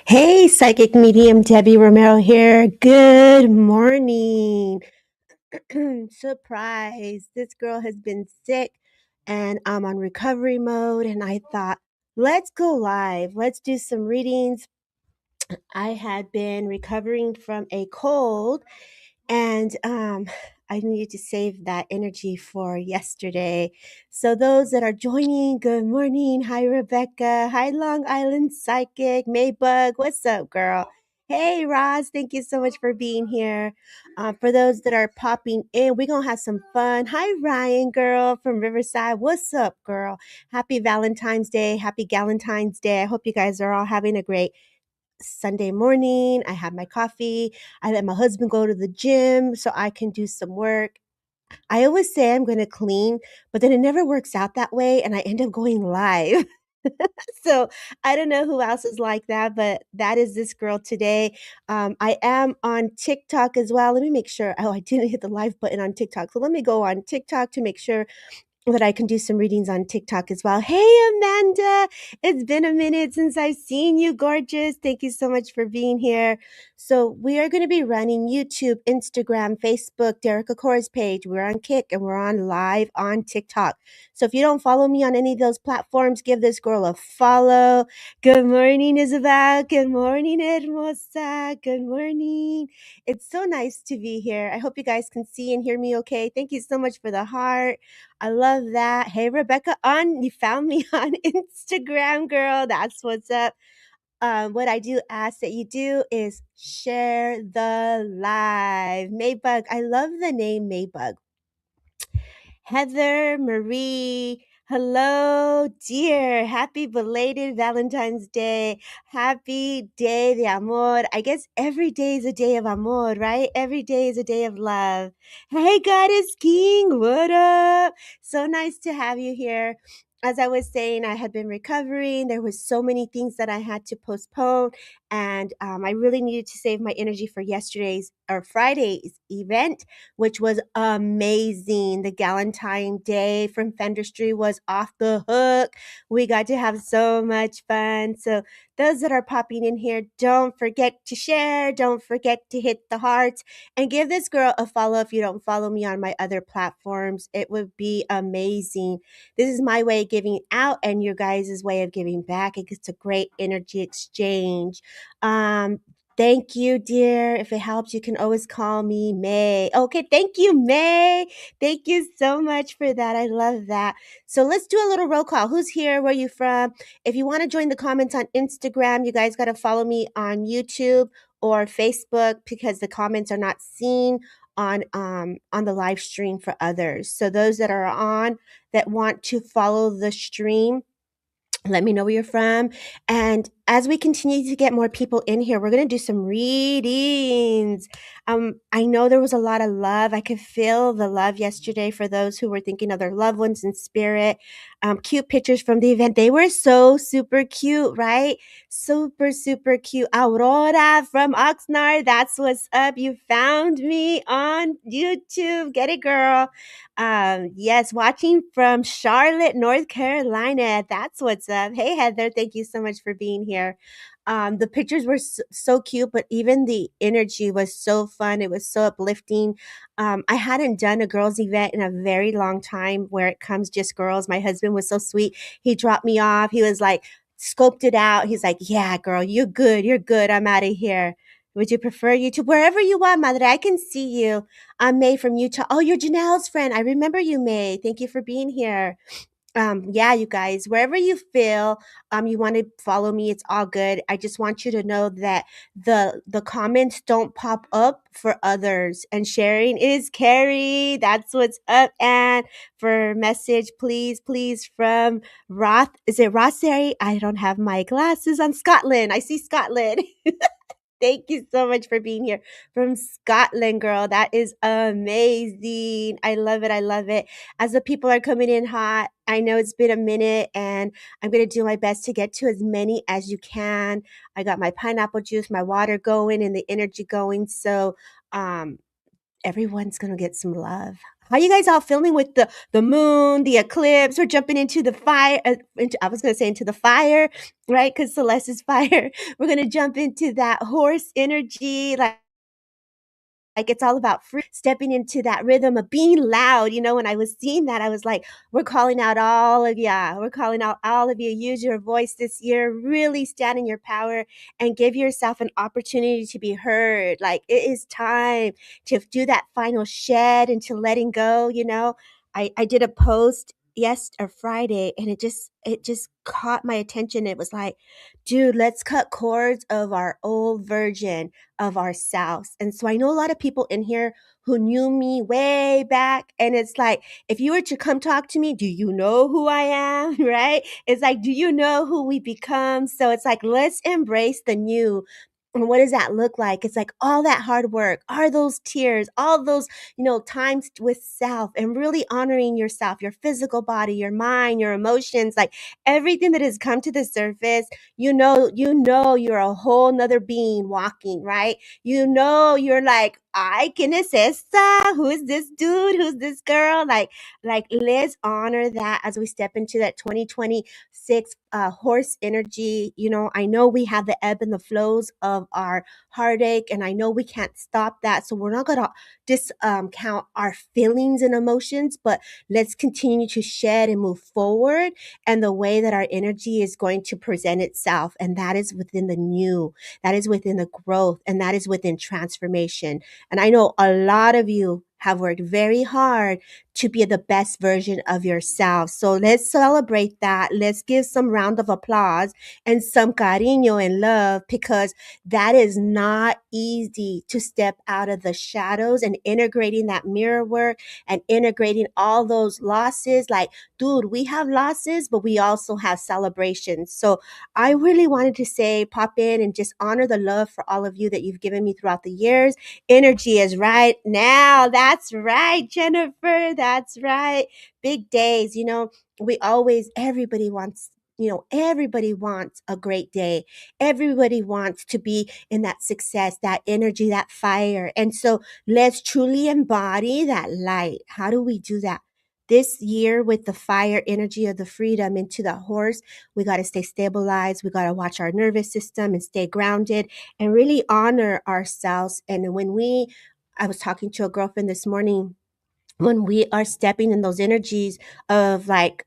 Hey, psychic medium Debbie Romero here. Good morning. Surprise. This girl has been sick and I'm on recovery mode. And I thought, let's go live. Let's do some readings. I had been recovering from a cold and I needed to save that energy for yesterday. So those that are joining, good morning. Hi, Rebecca. Hi, Long Island Psychic. Maybug, what's up, girl? Hey, Roz, thank you so much for being here. For those that are popping in, we're going to have some fun. Hi, Ryan, girl, from Riverside. What's up, girl? Happy Valentine's Day. Happy Galentine's Day. I hope you guys are all having a great Sunday morning. I have my coffee. I let my husband go to the gym so I can do some work. I always say I'm going to clean, but then it never works out that way and I end up going live. So I don't know who else is like that, but that is this girl today. I am on TikTok as well. Let me make sure. Oh, I didn't hit the live button on TikTok. So let me go on TikTok to make sure that I can do some readings on TikTok as well. Hey, Amanda, it's been a minute since I've seen you, gorgeous. Thank you so much for being here. So we are going to be running YouTube, Instagram, Facebook, Derek Akora's page. We're on Kick and we're on live on TikTok. So if you don't follow me on any of those platforms, give this girl a follow. Good morning, Isabel. Good morning, Hermosa. Good morning. It's so nice to be here. I hope you guys can see and hear me okay. Thank you so much for the heart. I love that. Hey, Rebecca, you found me on Instagram, girl. That's what's up. What I do ask that you do is share the live. Maybug, I love the name Maybug. Heather Marie, hello, dear. Happy belated Valentine's Day. Happy Day de Amor. I guess every day is a day of amor, right? Every day is a day of love. Hey, Goddess King, what up? So nice to have you here. As I was saying, I had been recovering. There was so many things that I had to postpone, and I really needed to save my energy for yesterday's or Friday's event, which was amazing. The Galentine Day from Fender Street was off the hook. We got to have so much fun. So those that are popping in here, don't forget to share. Don't forget to hit the hearts and give this girl a follow if you don't follow me on my other platforms. It would be amazing. This is my way of giving out and your guys' way of giving back. It's a great energy exchange. Um, Thank you, dear. If it helps, you can always call me May. Okay, thank you, May. Thank you so much for that. I love that. So let's do a little roll call. Who's here? Where are you from? If you want to join the comments on Instagram, you guys got to follow me on YouTube or Facebook because the comments are not seen on the live stream for others. So those that are on that want to follow the stream, let me know where you're from. And as we continue to get more people in here, we're going to do some readings. I know there was a lot of love. I could feel the love yesterday for those who were thinking of their loved ones in spirit. Cute pictures from the event. They were so super cute, right? Super, super cute. Aurora from Oxnard. That's what's up. You found me on YouTube. Get it, girl. Yes, watching from Charlotte, North Carolina. That's what's up. Hey, Heather, thank you so much for being here. The pictures were so cute, but even the energy was so fun. It was so uplifting. I hadn't done a girls' event in a very long time where it comes just girls. My husband was so sweet. He dropped me off. He was like, scoped it out. He's like, yeah, girl, you're good. You're good. I'm out of here. Would you prefer YouTube? Wherever you are, Madre, I can see you. I'm May from Utah. Oh, you're Janelle's friend. I remember you, May. Thank you for being here. Yeah, you guys, wherever you feel you want to follow me, it's all good. I just want you to know that the comments don't pop up for others, and sharing is carry. That's what's up. And for message, please from Roth. Is it Rothsary? I don't have my glasses on. Scotland. I see Scotland. Thank you so much for being here from Scotland, girl. That is amazing. I love it. I love it. As the people are coming in hot, I know it's been a minute and I'm going to do my best to get to as many as you can. I got my pineapple juice, my water going, and the energy going. So, everyone's going to get some love. How you guys all feeling with the moon, the eclipse? We're jumping into the fire. I was gonna say into the fire, right? Because Celeste is fire. We're gonna jump into that horse energy, like it's all about free stepping into that rhythm of being loud. When I was seeing that, I was like, we're calling out all of ya. We're calling out all of you. Use your voice this year. Really stand in your power and give yourself an opportunity to be heard. Like it is time to do that final shed and to letting go. I did a post yes or Friday and it just caught my attention. It was like, dude, let's cut cords of our old version of ourselves. And so I know a lot of people in here who knew me way back. And it's like, if you were to come talk to me, do you know who I am? Right? It's like, do you know who we become? So it's like, let's embrace the new. And what does that look like? It's like all that hard work, are those tears, all those, times with self and really honoring yourself, your physical body, your mind, your emotions, like everything that has come to the surface. You know you're a whole nother being walking, right? You're like, ay, ¿quién es esta? Who is this dude? Who's this girl? Like let's honor that as we step into that 2026 horse energy. I know we have the ebb and the flows of our heartache, and I know we can't stop that. So we're not gonna discount our feelings and emotions, but let's continue to shed and move forward and the way that our energy is going to present itself. And that is within the new, that is within the growth, and that is within transformation. And I know a lot of you have worked very hard to be the best version of yourself. So let's celebrate that. Let's give some round of applause and some cariño and love, because that is not easy to step out of the shadows and integrating that mirror work and integrating all those losses. Like, dude, we have losses, but we also have celebrations. So I really wanted to say, pop in and just honor the love for all of you that you've given me throughout the years. Energy is right now. That's right, Jennifer. That's right. Big days. Everybody wants a great day. Everybody wants to be in that success, that energy, that fire. And so let's truly embody that light. How do we do that? This year, with the fire energy of the freedom into the horse, we got to stay stabilized. We got to watch our nervous system and stay grounded and really honor ourselves. And I was talking to a girlfriend this morning, when we are stepping in those energies of like,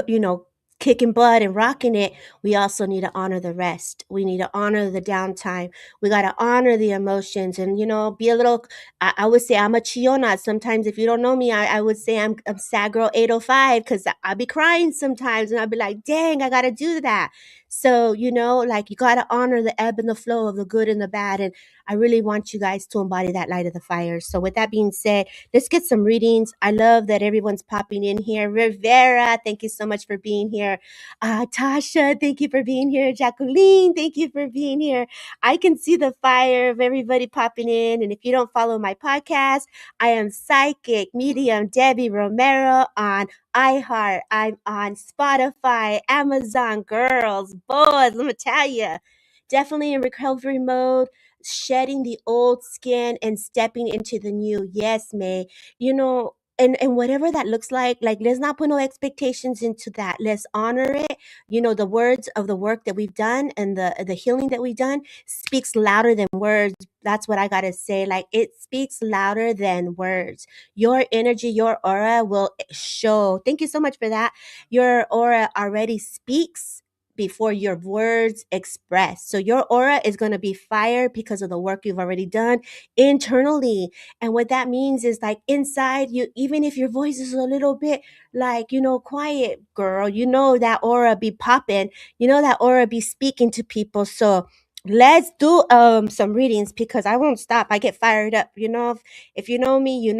you know, kicking butt and rocking it, we also need to honor the rest. We need to honor the downtime. We got to honor the emotions and, be a little, I would say I'm a chiona. Sometimes if you don't know me, I would say I'm sad girl 805, because I'll be crying sometimes and I'll be like, dang, I got to do that. So, like you got to honor the ebb and the flow of the good and the bad. And I really want you guys to embody that light of the fire. So with that being said, let's get some readings. I love that everyone's popping in here. Rivera, thank you so much for being here. Tasha, thank you for being here. Jacqueline, thank you for being here. I can see the fire of everybody popping in. And if you don't follow my podcast, I am Psychic Medium Debbie Romero on iHeart. I'm on Spotify, Amazon. Girls, boys, let me tell you. Definitely in recovery mode, shedding the old skin and stepping into the new. Yes, May. And whatever that looks like let's not put no expectations into that. Let's honor it. The words of the work that we've done and the healing that we've done speaks louder than words. That's what I gotta say. Like, it speaks louder than words. Your energy, your aura will show. Thank you so much for that. Your aura already speaks before your words express. So your aura is going to be fire because of the work you've already done internally. And what that means is, like, inside you, even if your voice is a little bit like, quiet, girl, that aura be popping, that aura be speaking to people. So let's do some readings, because I won't stop. I get fired up. If you know me,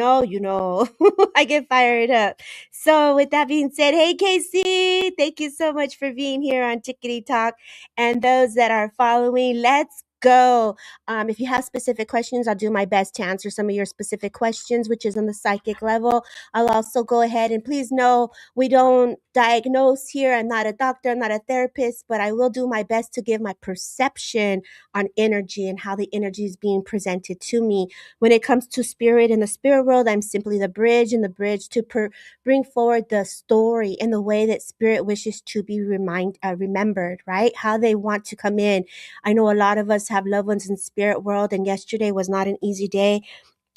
I get fired up. So with that being said, hey Casey, thank you so much for being here on Tickety Talk. And those that are following, let's go. If you have specific questions, I'll do my best to answer some of your specific questions, which is on the psychic level. I'll also go ahead and please know we don't diagnose here. I'm not a doctor, I'm not a therapist, but I will do my best to give my perception on energy and how the energy is being presented to me. When it comes to spirit in the spirit world, I'm simply the bridge and the bridge to bring forward the story in the way that spirit wishes to be remembered, right? How they want to come in. I know a lot of us have loved ones in spirit world, and yesterday was not an easy day.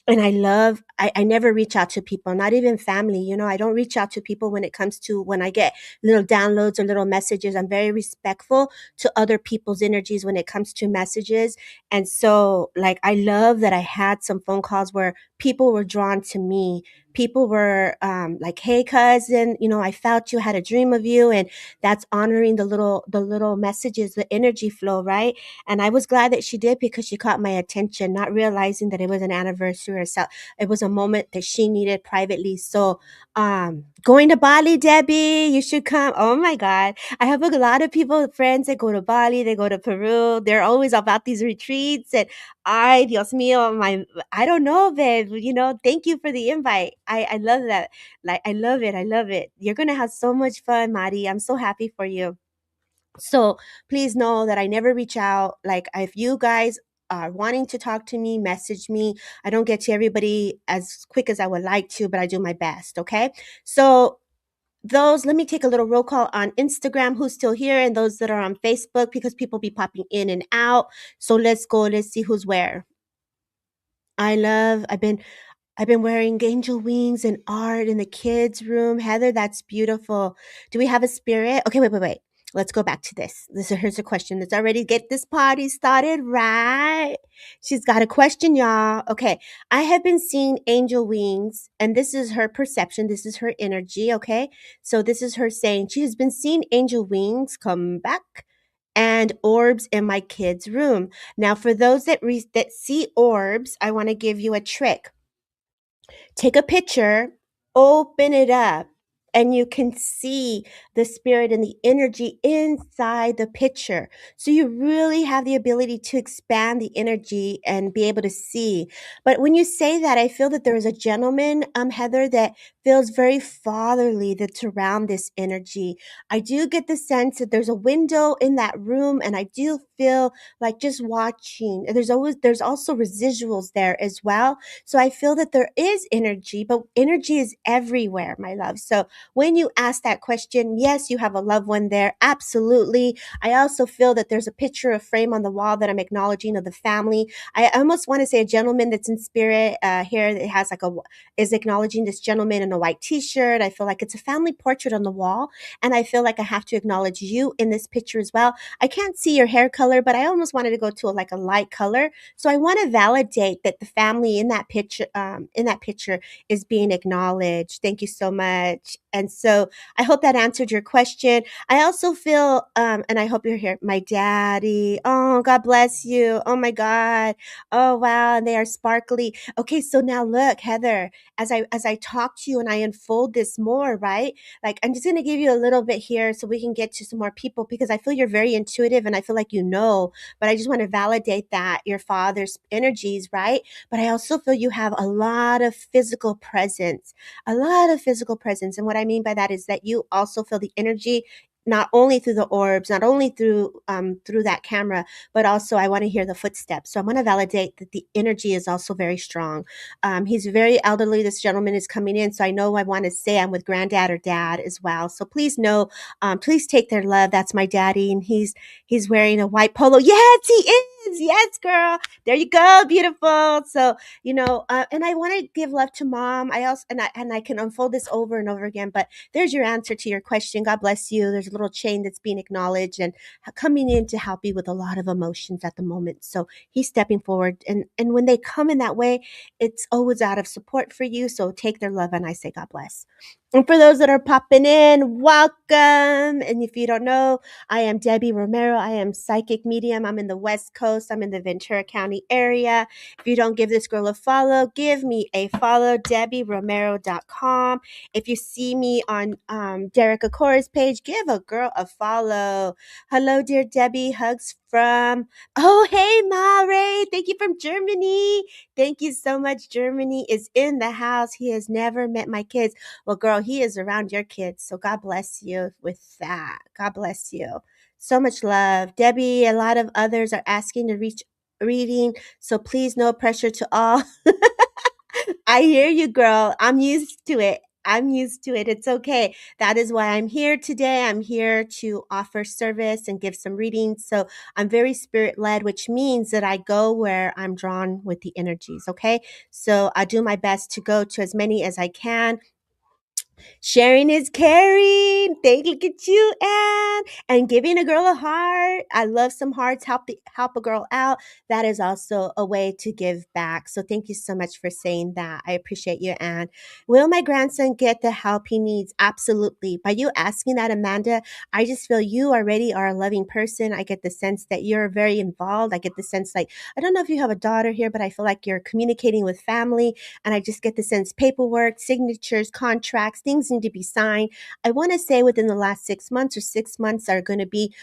And I never reach out to people, not even family. I don't reach out to people when it comes to when I get little downloads or little messages. I'm very respectful to other people's energies when it comes to messages. And so, like, I love that I had some phone calls where people were drawn to me. People were like, "Hey, cousin, I felt you, had a dream of you," and that's honoring the little messages, the energy flow, right? And I was glad that she did because she caught my attention, not realizing that it was an anniversary or so. It was a moment that she needed privately. So, going to Bali, Debbie, you should come. Oh my God. I have a lot of people, friends that go to Bali, they go to Peru. They're always about these retreats. And Dios mío, I don't know, babe. Thank you for the invite. I love that. Like, I love it. I love it. You're going to have so much fun, Mari. I'm so happy for you. So please know that I never reach out. Like, if you guys are wanting to talk to me, message me. I don't get to everybody as quick as I would like to, but I do my best. Okay. So let me take a little roll call on Instagram, who's still here, and those that are on Facebook, because people be popping in and out. So let's go. Let's see who's where. I've been wearing angel wings and art in the kids' room. Heather, that's beautiful. Do we have a spirit? Okay, wait. Let's go back to this. Here's a question that's already get this party started, right? She's got a question, y'all. Okay, I have been seeing angel wings, and this is her perception. This is her energy, okay? So this is her saying she has been seeing angel wings come back and orbs in my kids' room. Now, for those that see orbs, I want to give you a trick. Take a picture, open it up, and you can see the spirit and the energy inside the picture. So you really have the ability to expand the energy and be able to see. But when you say that, I feel that there is a gentleman, Heather, that feels very fatherly that's around this energy. I do get the sense that there's a window in that room, and I do feel like just watching. There's also residuals there as well. So I feel that there is energy, but energy is everywhere, my love. So when you ask that question, yes, you have a loved one there. Absolutely. I also feel that there's a picture, a frame on the wall that I'm acknowledging of the family. I almost want to say a gentleman that's in spirit here that has is acknowledging this gentleman in a white t-shirt. I feel like it's a family portrait on the wall. And I feel like I have to acknowledge you in this picture as well. I can't see your hair color, but I almost wanted to go to a light color. So I want to validate that the family in that picture is being acknowledged. Thank you so much. And so I hope that answered your question. I also feel, and I hope you're here, my daddy. Oh, God bless you. Oh my God. Oh wow, and they are sparkly. Okay, so now look, Heather, as I talk to you and I unfold this more, right? Like, I'm just gonna give you a little bit here so we can get to some more people, because I feel you're very intuitive and I feel like but I just want to validate that your father's energies, right? But I also feel you have a lot of physical presence, a lot of physical presence. And what I mean by that is that you also feel the energy, not only through the orbs, not only through that camera, but also I want to hear the footsteps. So I want to validate that the energy is also very strong. He's very elderly. This gentleman is coming in, so I know I want to say I'm with granddad or dad as well. So please know, please take their love. That's my daddy, and he's wearing a white polo. Yes, he is. Yes, girl. There you go. Beautiful. So, and I want to give love to mom. I also, and I can unfold this over and over again, but there's your answer to your question. God bless you. There's a little chain that's being acknowledged and coming in to help you with a lot of emotions at the moment. So he's stepping forward. And when they come in that way, it's always out of support for you. So take their love, and I say, God bless. And for those that are popping in, welcome. And if you don't know, I am Debbie Romero. I am psychic medium. I'm in the West Coast. Coast. I'm in the Ventura County area. If you don't give this girl a follow, give me a follow, DebbieRomero.com. If you see me on Derek Akora's page, give a girl a follow. Hello, dear Debbie. Hugs from, oh, hey, Mare. Thank you from Germany. Thank you so much. Germany is in the house. He has never met my kids. Well, girl, he is around your kids. So God bless you with that. God bless you. So much love. Debbie, a lot of others are asking to reach reading. So please, no pressure to all. I hear you, girl. I'm used to it. I'm used to it. It's okay. That is why I'm here today. I'm here to offer service and give some readings. So I'm very spirit led, which means that I go where I'm drawn with the energies. Okay. So I do my best to go to as many as I can. Sharing is caring. Thank look at you, Anne. And giving a girl a heart. I love some hearts. Help a girl out. That is also a way to give back. So thank you so much for saying that. I appreciate you, Anne. Will my grandson get the help he needs? Absolutely. By you asking that, Amanda, I just feel you already are a loving person. I get the sense that you're very involved. I get the sense like, I don't know if you have a daughter here, but I feel like you're communicating with family. And I just get the sense paperwork, signatures, contracts, things need to be signed. I want to say within the last 6 months or 6 months are going to be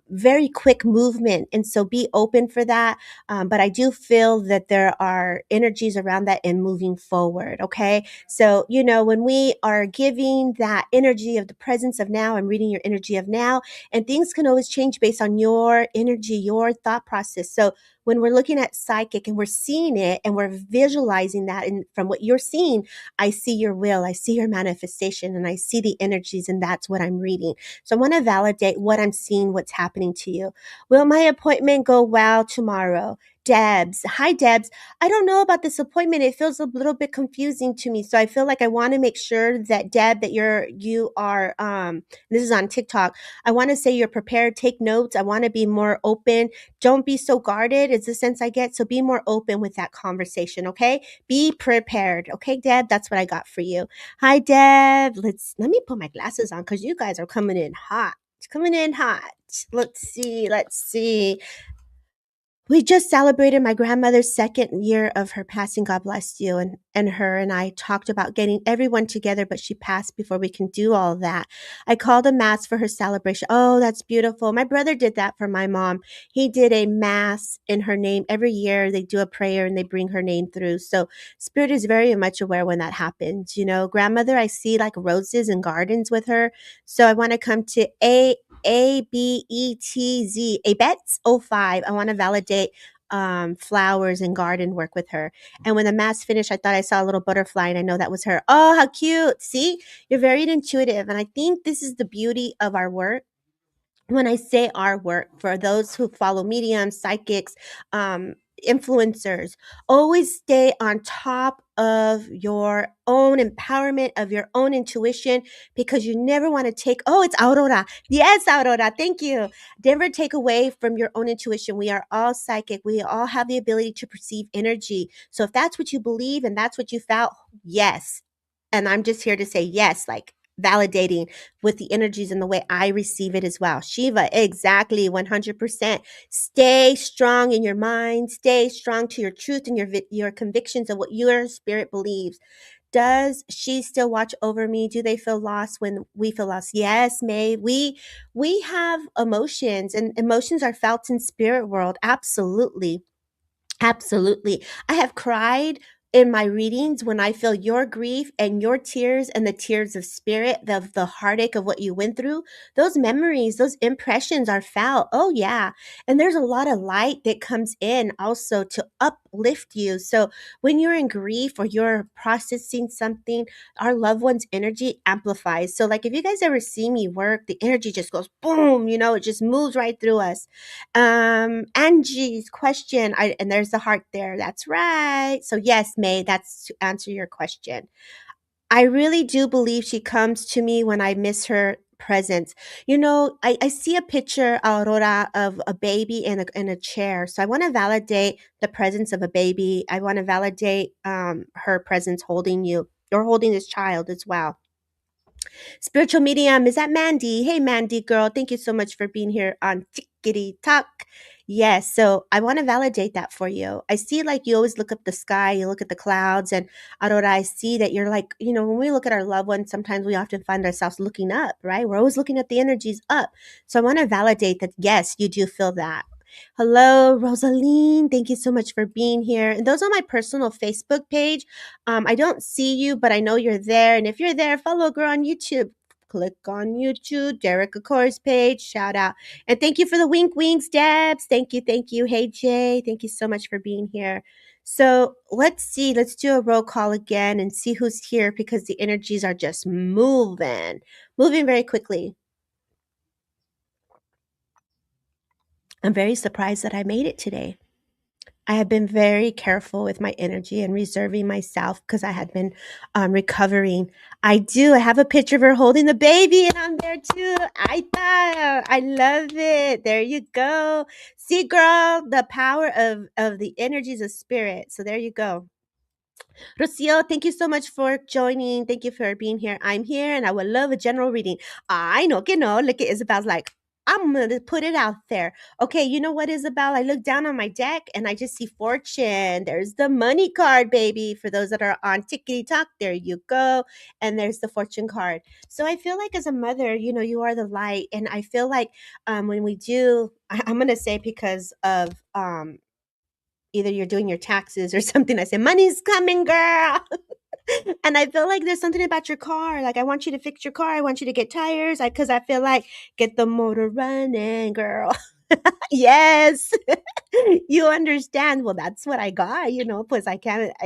very quick movement. And so be open for that. But I do feel that there are energies around that and moving forward. Okay. So, when we are giving that energy of the presence of now, I'm reading your energy of now, and things can always change based on your energy, your thought process. So when we're looking at psychic and we're seeing it and we're visualizing that, and from what you're seeing, I see your will, I see your manifestation, and I see the energies, and that's what I'm reading. So I want to validate what I'm seeing, what's happening to you. Will my appointment go well tomorrow? Debs. Hi, Debs. I don't know about this appointment. It feels a little bit confusing to me. So I feel like I want to make sure that, Deb, that you are, this is on TikTok. I want to say you're prepared. Take notes. I want to be more open. Don't be so guarded is the sense I get. So be more open with that conversation. Okay. Be prepared. Okay, Deb. That's what I got for you. Hi, Deb. Let me put my glasses on because you guys are coming in hot. It's coming in hot. Let's see. We just celebrated my grandmother's second year of her passing. God bless you. And her and I talked about getting everyone together, but she passed before we can do all that. I called a mass for her celebration. Oh, that's beautiful. My brother did that for my mom. He did a mass in her name every year. They do a prayer and they bring her name through. So Spirit is very much aware when that happens. Grandmother, I see like roses and gardens with her. So I want to come to ABETZ, ABETS 05. I want to validate flowers and garden work with her. And when the mass finished, I thought I saw a little butterfly and I know that was her. Oh, how cute. See, you're very intuitive. And I think this is the beauty of our work. When I say our work, for those who follow mediums, psychics, influencers, always stay on top of your own empowerment, of your own intuition, because you never want to take, oh, it's Aurora. Yes, Aurora. Thank you. Never take away from your own intuition. We are all psychic. We all have the ability to perceive energy. So if that's what you believe and that's what you felt, yes. And I'm just here to say yes, like validating with the energies and the way I receive it as well. Shiva, exactly, 100%. Stay strong in your mind. Stay strong to your truth and your convictions of what your spirit believes. Does she still watch over me? Do they feel lost when we feel lost? Yes, May. We have emotions, and emotions are felt in spirit world. Absolutely. Absolutely. I have cried in my readings when I feel your grief and your tears and the tears of spirit, the heartache of what you went through. Those memories, those impressions are felt. Oh, yeah. And there's a lot of light that comes in also to uplift you. So when you're in grief or you're processing something, our loved one's energy amplifies. So, like, if you guys ever see me work, the energy just goes boom, it just moves right through us. Angie's question, and there's the heart there. That's right. So yes, May, that's to answer your question. I really do believe she comes to me when I miss her presence. I see a picture, Aurora, of a baby in a chair. So I want to validate the presence of a baby. I want to validate her presence holding you or holding this child as well. Spiritual medium, is that Mandy? Hey, Mandy girl, thank you so much for being here on TikTok. Tickety Tock. Yes, so I want to validate that for you. I see like you always look up the sky, you look at the clouds, and Aurora, I see that you're like, when we look at our loved ones, sometimes we often find ourselves looking up, right? We're always looking at the energies up. So I want to validate that, yes, you do feel that. Hello, Rosaline. Thank you so much for being here. And those on my personal Facebook page. I don't see you, but I know you're there. And if you're there, follow a girl on YouTube. Click on YouTube, Derek Acor's page. Shout out. And thank you for the wink winks, Debs. Thank you. Thank you. Hey, Jay. Thank you so much for being here. So let's see. Let's do a roll call again and see who's here because the energies are just moving very quickly. I'm very surprised that I made it today. I have been very careful with my energy and reserving myself because I had been recovering. I do. I have a picture of her holding the baby, and I'm there too. I thought I love it. There you go. See, girl, the power of the energies of spirit. So there you go. Rocio, thank you so much for joining. Thank you for being here. I'm here and I would love a general reading. I know, que no. Look at Isabel's like, I'm going to put it out there. Okay, you know what, Isabel? I look down on my deck and I just see fortune. There's the money card, baby. For those that are on Tickety Talk, there you go. And there's the fortune card. So I feel like as a mother, you are the light. And I feel like when we do, I'm going to say because of either you're doing your taxes or something. I say, money's coming, girl. And I feel like there's something about your car. Like, I want you to fix your car. I want you to get tires. Because I feel like, get the motor running, girl. Yes. You understand. Well, that's what I got, because I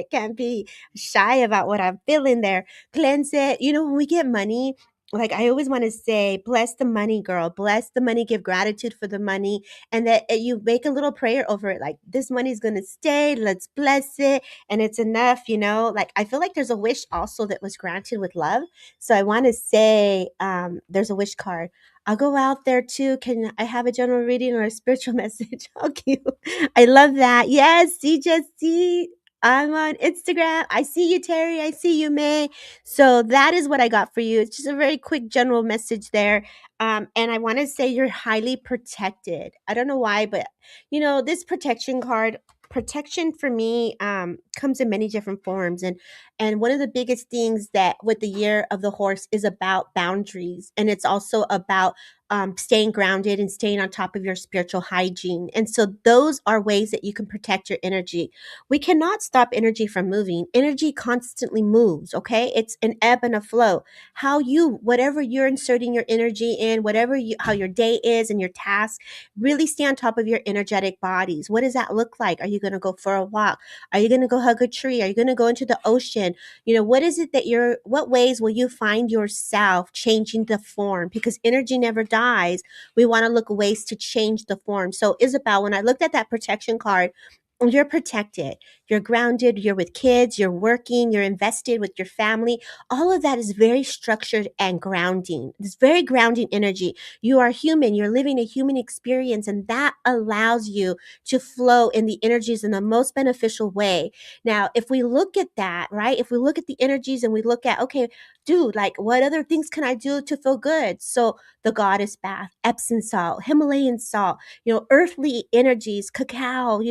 can't be shy about what I'm feeling there. Cleanse it. When we get money, like I always want to say, bless the money, girl. Bless the money. Give gratitude for the money, and that you make a little prayer over it. Like, this money's gonna stay. Let's bless it, and it's enough. Like I feel like there's a wish also that was granted with love. So I want to say, there's a wish card. I'll go out there too. Can I have a general reading or a spiritual message? How cute. I love that. Yes, see, just see. I'm on Instagram. I see you, Terry. I see you, May. So that is what I got for you. It's just a very quick general message there. And I want to say you're highly protected. I don't know why, but this protection for me comes in many different forms. And one of the biggest things that with the year of the horse is about boundaries. And it's also about staying grounded and staying on top of your spiritual hygiene. And so those are ways that you can protect your energy. We cannot stop energy from moving. Energy constantly moves, okay? It's an ebb and a flow. Whatever you're inserting your energy in, how your day is and your tasks, really stay on top of your energetic bodies. What does that look like? Are you going to go for a walk? Are you going to go hug a tree? Are you going to go into the ocean? What ways will you find yourself changing the form? Because energy never dies. We want to look ways to change the form. So Isabel, when I looked at that protection card, you're protected. You're grounded. You're with kids. You're working. You're invested with your family. All of that is very structured and grounding. It's very grounding energy. You are human. You're living a human experience, and that allows you to flow in the energies in the most beneficial way. Now, if we look at that, right? If we look at the energies and we look at, okay, dude, like what other things can I do to feel good? So the goddess bath, Epsom salt, Himalayan salt, earthly energies, cacao,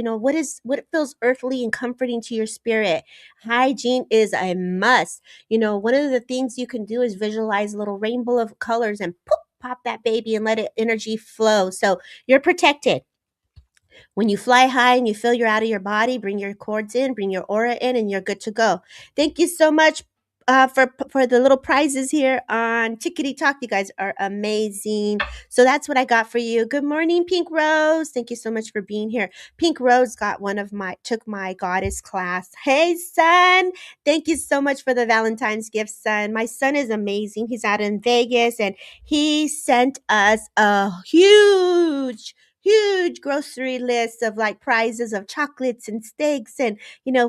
what feels earthly and comforting to your spirit. Hygiene is a must. One of the things you can do is visualize a little rainbow of colors and poof, pop that baby and let it energy flow. So you're protected. When you fly high and you feel you're out of your body, bring your cords in, bring your aura in, and you're good to go. Thank you so much for the little prizes here on Tickety Talk. You guys are amazing. So that's what I got for you. Good morning, Pink Rose. Thank you so much for being here. Pink Rose took my goddess class. Hey, son. Thank you so much for the Valentine's gift, son. My son is amazing. He's out in Vegas and he sent us a huge grocery list of like prizes of chocolates and steaks and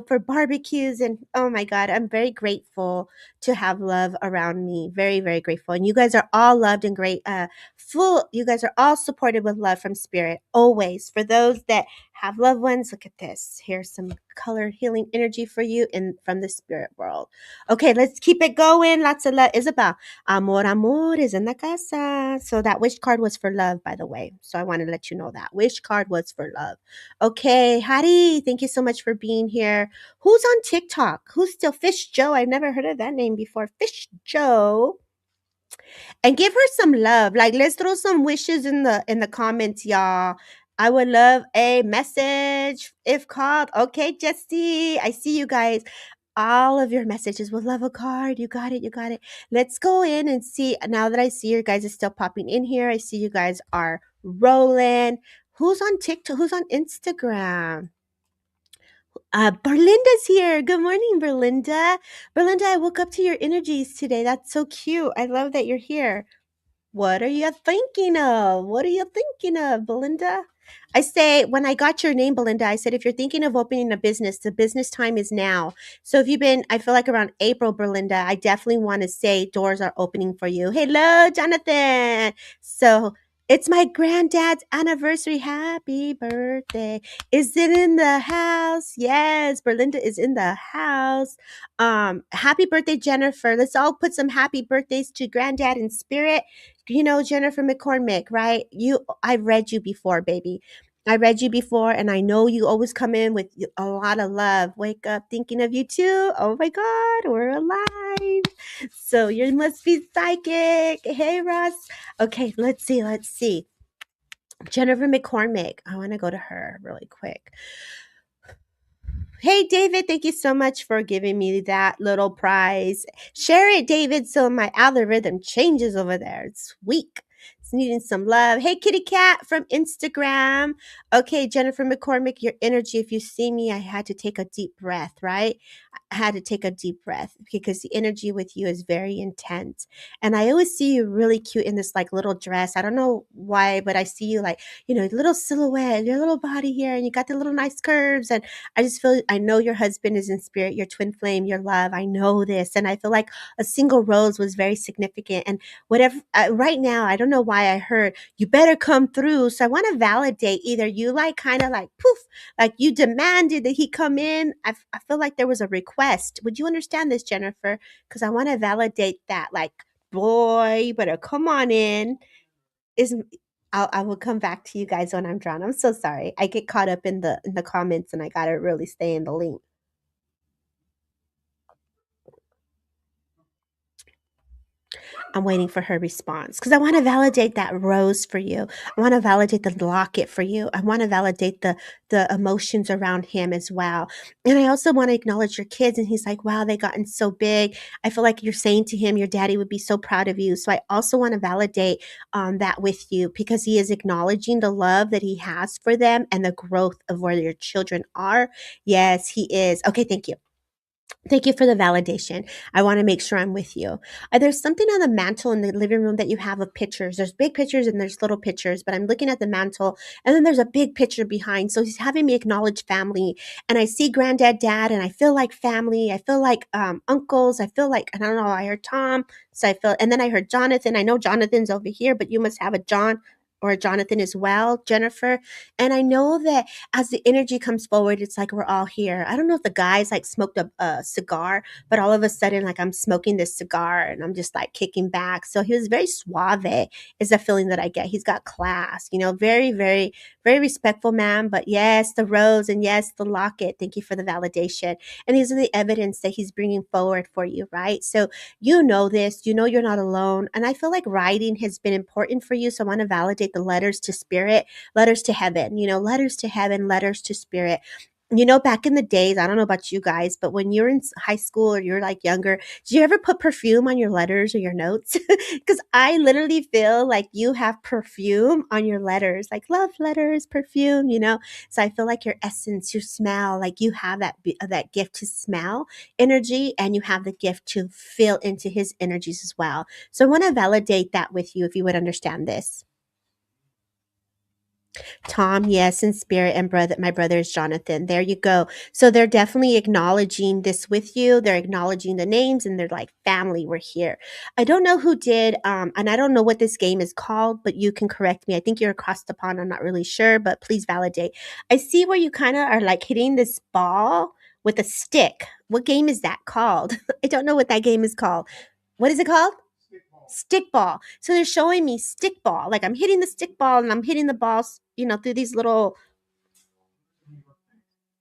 for barbecues. And oh my god, I'm very grateful to have love around me. Very, very grateful. And you guys are all loved and great. You guys are all supported with love from spirit always. For those that have loved ones. Look at this. Here's some color healing energy for you in from the spirit world. Okay, let's keep it going. Lots of love. Isabel, amor, amor is in the casa. So that wish card was for love, by the way. So I want to let you know that. Wish card was for love. Okay, Hari, thank you so much for being here. Who's on TikTok? Who's still Fish Joe? I've never heard of that name before. Fish Joe, and give her some love. Like, let's throw some wishes in the comments, y'all. I would love a message if called. Okay, Jesse, I see you guys. All of your messages will love a card. You got it. You got it. Let's go in and see. Now that I see you guys is still popping in here, I see you guys are rolling. Who's on TikTok? Who's on Instagram? Berlinda's here. Good morning, Berlinda. Berlinda, I woke up to your energies today. That's so cute. I love that you're here. What are you thinking of? What are you thinking of, Belinda? I say, when I got your name, Belinda, I said, if you're thinking of opening a business, the business time is now. So if you've been, I feel like around April, Belinda, I definitely want to say doors are opening for you. Hello, Jonathan. So it's my granddad's anniversary. Happy birthday. Is it in the house? Yes, Belinda is in the house. Happy birthday, Jennifer. Let's all put some happy birthdays to granddad in spirit. You know Jennifer McCormick, right? I've read you before, baby. I read you before, and I know you always come in with a lot of love. Wake up thinking of you too. Oh my God, we're alive. So you must be psychic. Hey, Ross. Okay, let's see. Let's see. Jennifer McCormick. I want to go to her really quick. Hey, David, thank you so much for giving me that little prize. Share it, David, so my algorithm changes over there. It's weak. It's needing some love. Hey, Kitty Cat from Instagram. Okay, Jennifer McCormick, your energy. If you see me, I had to take a deep breath, right? I had to take a deep breath because the energy with you is very intense. And I always see you really cute in this like little dress. I don't know why, but I see you like, little silhouette, your little body here, and you got the little nice curves. And I just feel, I know your husband is in spirit, your twin flame, your love. I know this. And I feel like a single rose was very significant. And whatever, right now, I don't know why I heard you better come through. So I want to validate either you like kind of like poof, like you demanded that he come in. I feel like there was a request. Would you understand this, Jennifer? Because I want to validate that. Like, boy, you better come on in. Is I will come back to you guys when I'm drawn. I'm so sorry. I get caught up in the comments and I gotta really stay in the link. I'm waiting for her response because I want to validate that rose for you. I want to validate the locket for you. I want to validate the emotions around him as well. And I also want to acknowledge your kids. And he's like, wow, they gotten so big. I feel like you're saying to him, your daddy would be so proud of you. So I also want to validate that with you because he is acknowledging the love that he has for them and the growth of where your children are. Yes, he is. Okay, thank you. Thank you for the validation. I want to make sure I'm with you. There's something on the mantle in the living room that you have of pictures. There's big pictures and there's little pictures, but I'm looking at the mantle and then there's a big picture behind. So he's having me acknowledge family. And I see granddad, dad, and I feel like family. I feel like uncles. I feel like, I don't know, I heard Tom. So I feel, and then I heard Jonathan. I know Jonathan's over here, but you must have a John or a Jonathan as well, Jennifer. And I know that as the energy comes forward, it's like we're all here. I don't know if the guys like smoked a cigar, but all of a sudden, like I'm smoking this cigar and I'm just like kicking back. So he was very suave, is the feeling that I get. He's got class, very, very, very respectful man. But yes, the rose and yes, the locket. Thank you for the validation. And these are the evidence that he's bringing forward for you, right? So you know this, you're not alone. And I feel like writing has been important for you. So I want to validate the letters to spirit, letters to heaven, letters to heaven, letters to spirit. Back in the days, I don't know about you guys, but when you're in high school or you're like younger, do you ever put perfume on your letters or your notes? Because I literally feel like you have perfume on your letters, like love letters, perfume. So I feel like your essence, your smell, like you have that gift to smell energy and you have the gift to feel into his energies as well. So I want to validate that with you if you would understand this. Tom, yes, in spirit, and brother, my brother is Jonathan. There you go. So they're definitely acknowledging this with you. They're acknowledging the names, and they're like, family, we're here. I don't know who did, and I don't know what this game is called, but you can correct me. I think you're across the pond. I'm not really sure, but please validate. I see where you kind of are like hitting this ball with a stick. What game is that called? I don't know what that game is called. What is it called? Stick ball. So they're showing me stick ball. Like I'm hitting the stick ball and I'm hitting the balls, through these little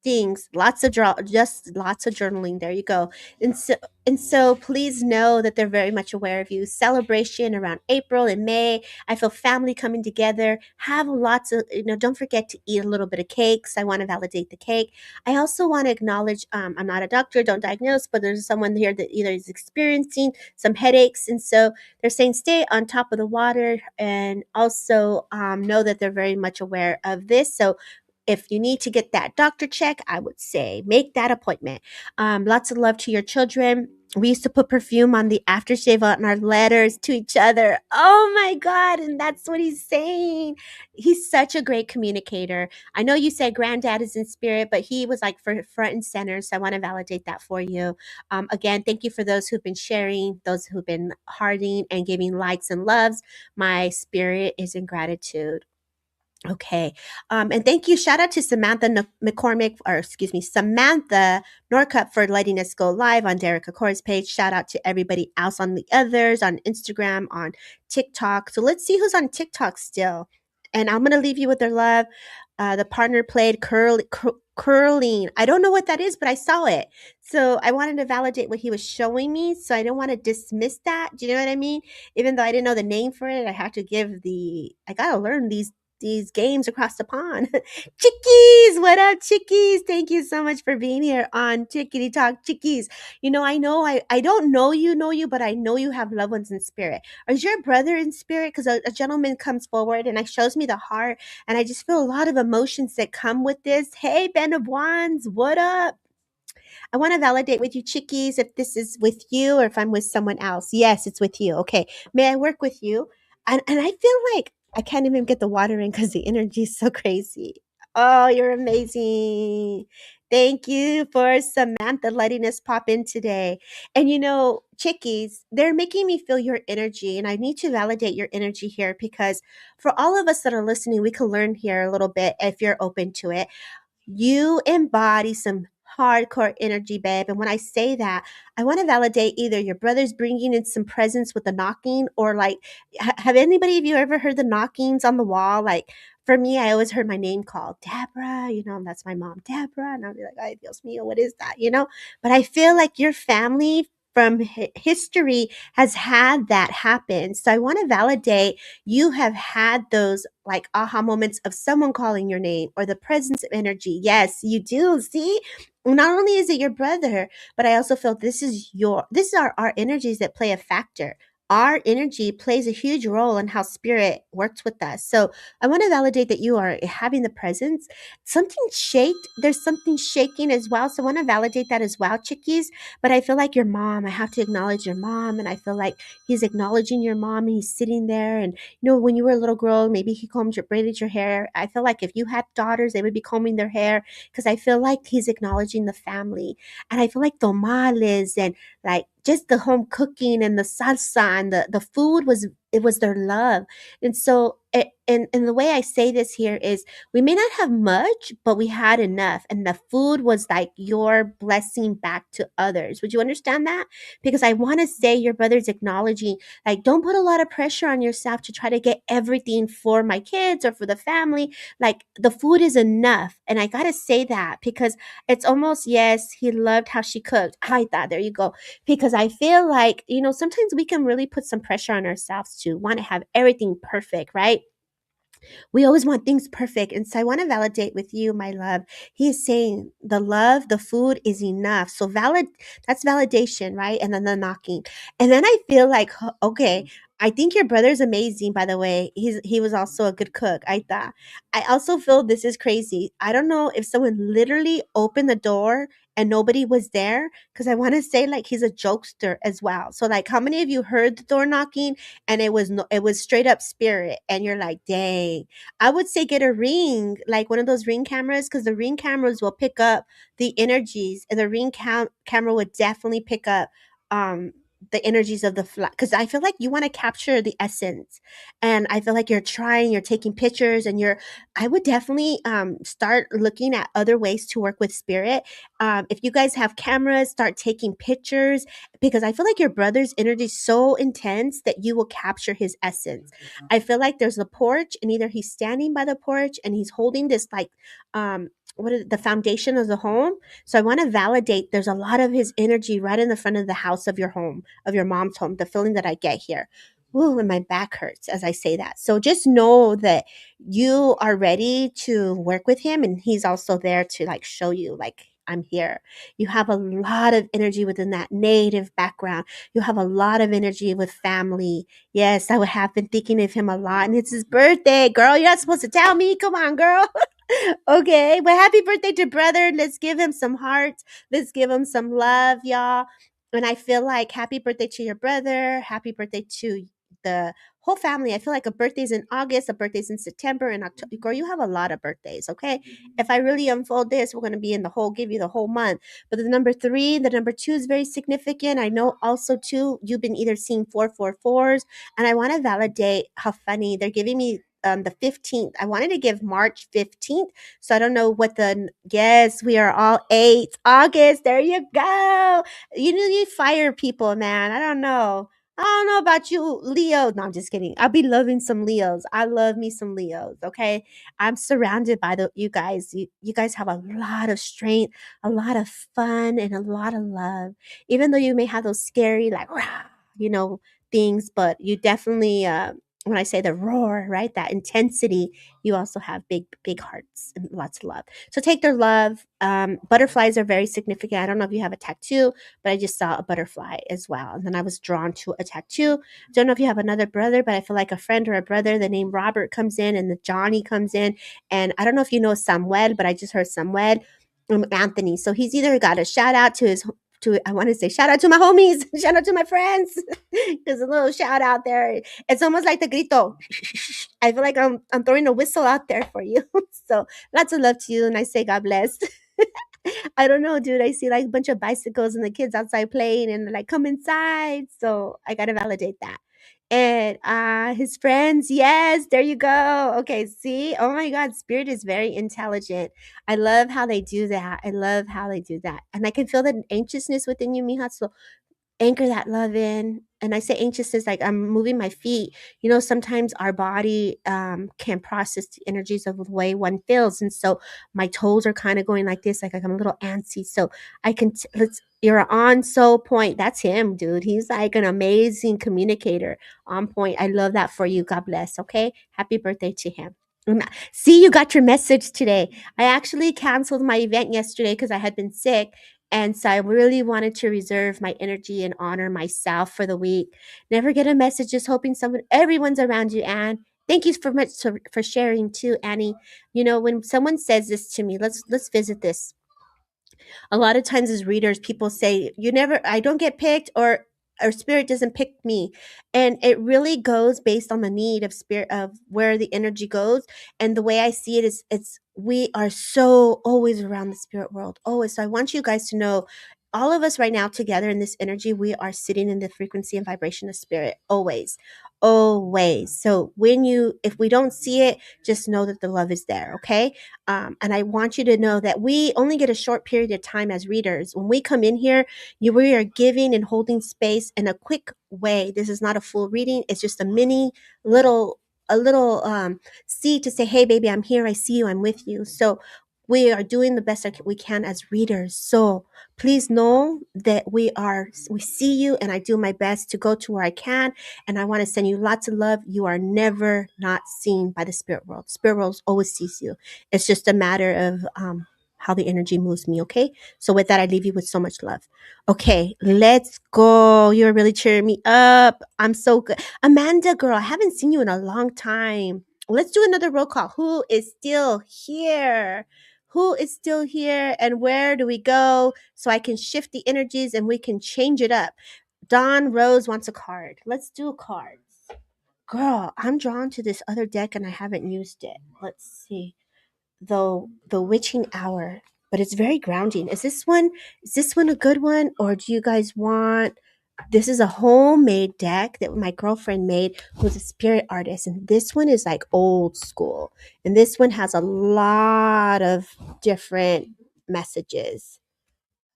things. Lots of just lots of journaling. There you go. And so please know that they're very much aware of you. Celebration around April and May. I feel family coming together. Have lots of, don't forget to eat a little bit of cakes. I want to validate the cake. I also want to acknowledge, I'm not a doctor, don't diagnose, but there's someone here that either is experiencing some headaches. And so they're saying stay on top of the water, and also know that they're very much aware of this. So if you need to get that doctor check, I would say make that appointment. Lots of love to your children. We used to put perfume on the aftershave on our letters to each other. Oh my God. And that's what he's saying. He's such a great communicator. I know you said granddad is in spirit, but he was like for front and center. So I want to validate that for you. Again, thank you for those who've been sharing, those who've been hearting and giving likes and loves. My spirit is in gratitude. Okay. And thank you. Shout out to Samantha McCormick, or excuse me, Samantha Norcup for letting us go live on Derek Acor's page. Shout out to everybody else on the others, on Instagram, on TikTok. So let's see who's on TikTok still. And I'm going to leave you with their love. The partner played curling. I don't know what that is, but I saw it. So I wanted to validate what he was showing me. So I don't want to dismiss that. Do you know what I mean? Even though I didn't know the name for it, I had to I got to learn these games across the pond. Chickies, what up, chickies? Thank you so much for being here on Chickity Talk Chickies. I don't know you, but I know you have loved ones in spirit. Is your brother in spirit? Because a gentleman comes forward and shows me the heart, and I just feel a lot of emotions that come with this. Hey, Ben of Wands, what up? I want to validate with you, chickies, if this is with you or if I'm with someone else. Yes, it's with you. Okay. May I work with you? And I feel like I can't even get the water in because the energy is so crazy. Oh, you're amazing. Thank you for Samantha letting us pop in today. And chickies, they're making me feel your energy. And I need to validate your energy here because for all of us that are listening, we can learn here a little bit if you're open to it. You embody some hardcore energy, babe. And when I say that, I want to validate either your brother's bringing in some presence with the knocking, or like, have anybody of you ever heard the knockings on the wall? Like, for me, I always heard my name called Deborah, and that's my mom, Deborah. And I'll be like, ay, Dios mío, what is that? But I feel like your family from history has had that happen. So I want to validate you have had those like aha moments of someone calling your name or the presence of energy. Yes, you do. See, not only is it your brother, but I also feel this is our energies that play a factor. Our energy plays a huge role in how spirit works with us. So I want to validate that you are having the presence. There's something shaking as well. So I want to validate that as well, chickies. But I feel like your mom, I have to acknowledge your mom. And I feel like he's acknowledging your mom, and he's sitting there. And when you were a little girl, maybe he braided your hair. I feel like if you had daughters, they would be combing their hair, because I feel like he's acknowledging the family. And I feel like tamales and like just the home cooking and the salsa and the food was their love. And so, and the way I say this here is, we may not have much, but we had enough. And the food was like your blessing back to others. Would you understand that? Because I want to say your brother's acknowledging, like, don't put a lot of pressure on yourself to try to get everything for my kids or for the family. Like, the food is enough. And I got to say that because it's almost, yes, he loved how she cooked. I thought, there you go. Because I feel like, sometimes we can really put some pressure on ourselves to want to have everything perfect, right? We always want things perfect. And so I want to validate with you, my love. He is saying the food is enough. So that's validation, right? And then the knocking. And then I feel like, okay, I think your brother's amazing, by the way. He was also a good cook. I thought. I also feel this is crazy. I don't know if someone literally opened the door and nobody was there, because I want to say like he's a jokester as well. So like, how many of you heard the door knocking and it was no, it was straight up spirit, and you're like, dang. I would say get a ring, like one of those ring cameras, because the ring cameras will pick up the energies, and the camera would definitely pick up the energies of the flat, because I feel like you want to capture the essence, and I feel like you're taking pictures, and I would definitely start looking at other ways to work with spirit. If you guys have cameras, start taking pictures, because I feel like your brother's energy is so intense that you will capture his essence. I feel like there's a porch, and either he's standing by the porch and he's holding this like what is the foundation of the home. So I want to validate there's a lot of his energy right in the front of the house of your home, of your mom's home, the feeling that I get here. Ooh, and my back hurts as I say that. So just know that you are ready to work with him, and he's also there to like show you like, I'm here. You have a lot of energy within that native background. You have a lot of energy with family. Yes, I would have been thinking of him a lot, and it's his birthday. Girl, you're not supposed to tell me. Come on, girl. Okay, well, happy birthday to brother. Let's give him some hearts. Let's give him some love, y'all. And I feel like happy birthday to your brother. Happy birthday to the whole family. I feel like a birthday's in August, a birthday's in September, and October. Girl, you have a lot of birthdays, okay? If I really unfold this, we're going to be in the whole, give you the whole month. But the number three, the number two is very significant. I know also, too, you've been either seeing 444s, and I want to validate how funny they're giving me the 15th. I wanted to give March 15th. So I don't know what yes, we are all 8 August. There you go. You need fire people, man. I don't know. I don't know about you, Leo. No, I'm just kidding. I'll be loving some Leos. I love me some Leos. Okay. I'm surrounded by you guys. You guys have a lot of strength, a lot of fun, and a lot of love. Even though you may have those scary, like, rah, you know, things, but you definitely, when I say the roar, right, that intensity, you also have big, big hearts and lots of love. So take their love. Butterflies are very significant. I don't know if you have a tattoo, but I just saw a butterfly as well. And then I was drawn to a tattoo. Don't know if you have another brother, but I feel like a friend or a brother, the name Robert comes in and the Johnny comes in. And I don't know if you know Samuel, but I just heard Samuel. Anthony. So he's either got a shout out to his I want to say shout out to my homies, shout out to my friends. There's a little shout out there. It's almost like the grito. I feel like I'm throwing a whistle out there for you. So lots of love to you, and I say God bless. I don't know, dude. I see like a bunch of bicycles and the kids outside playing, and they're like, "Come inside." So I gotta validate that. And his friends, yes, there you go. Okay, see, oh my God, spirit is very intelligent. I love how they do that. I love how they do that, and I can feel the anxiousness within you, Mija. So anchor that love in. And I say anxiousness like I'm moving my feet. You know, sometimes our body can process the energies of the way one feels. And so my toes are kind of going like this, like I'm a little antsy. So I can, you're on so point. That's him, dude. He's like an amazing communicator on point. I love that for you. God bless. Okay. Happy birthday to him. See, you got your message today. I actually canceled my event yesterday because I had been sick. And so I really wanted to reserve my energy and honor myself for the week. Never get a message, just hoping everyone's around you, Anne. Thank you for sharing too, Annie. You know, when someone says this to me, let's visit this. A lot of times as readers, people say, I don't get picked, or spirit doesn't pick me. And it really goes based on the need of spirit, of where the energy goes. And the way I see it is, we are so always around the spirit world, always. So I want you guys to know, all of us right now together in this energy, we are sitting in the frequency and vibration of spirit, always, always. So if we don't see it, just know that the love is there. Okay. And I want you to know that we only get a short period of time as readers. When we come in here, we are giving and holding space in a quick way. This is not a full reading. It's just a little seed to say, hey, baby, I'm here. I see you. I'm with you. So we are doing the best we can as readers. So please know that we see you, and I do my best to go to where I can. And I want to send you lots of love. You are never not seen by the spirit world. Spirit world always sees you. It's just a matter of how the energy moves me, okay? So with that, I leave you with so much love. Okay, let's go. You're really cheering me up. I'm so good. Amanda, girl, I haven't seen you in a long time. Let's do another roll call. Who is still here? Who is still here and where do we go so I can shift the energies and we can change it up? Don Rose wants a card. Let's do cards. Girl, I'm drawn to this other deck and I haven't used it. Let's see. The witching hour, but it's very grounding. Is this one a good one or do you guys want this is a homemade deck that my girlfriend made who's a spirit artist and this one is like old school and this one has a lot of different messages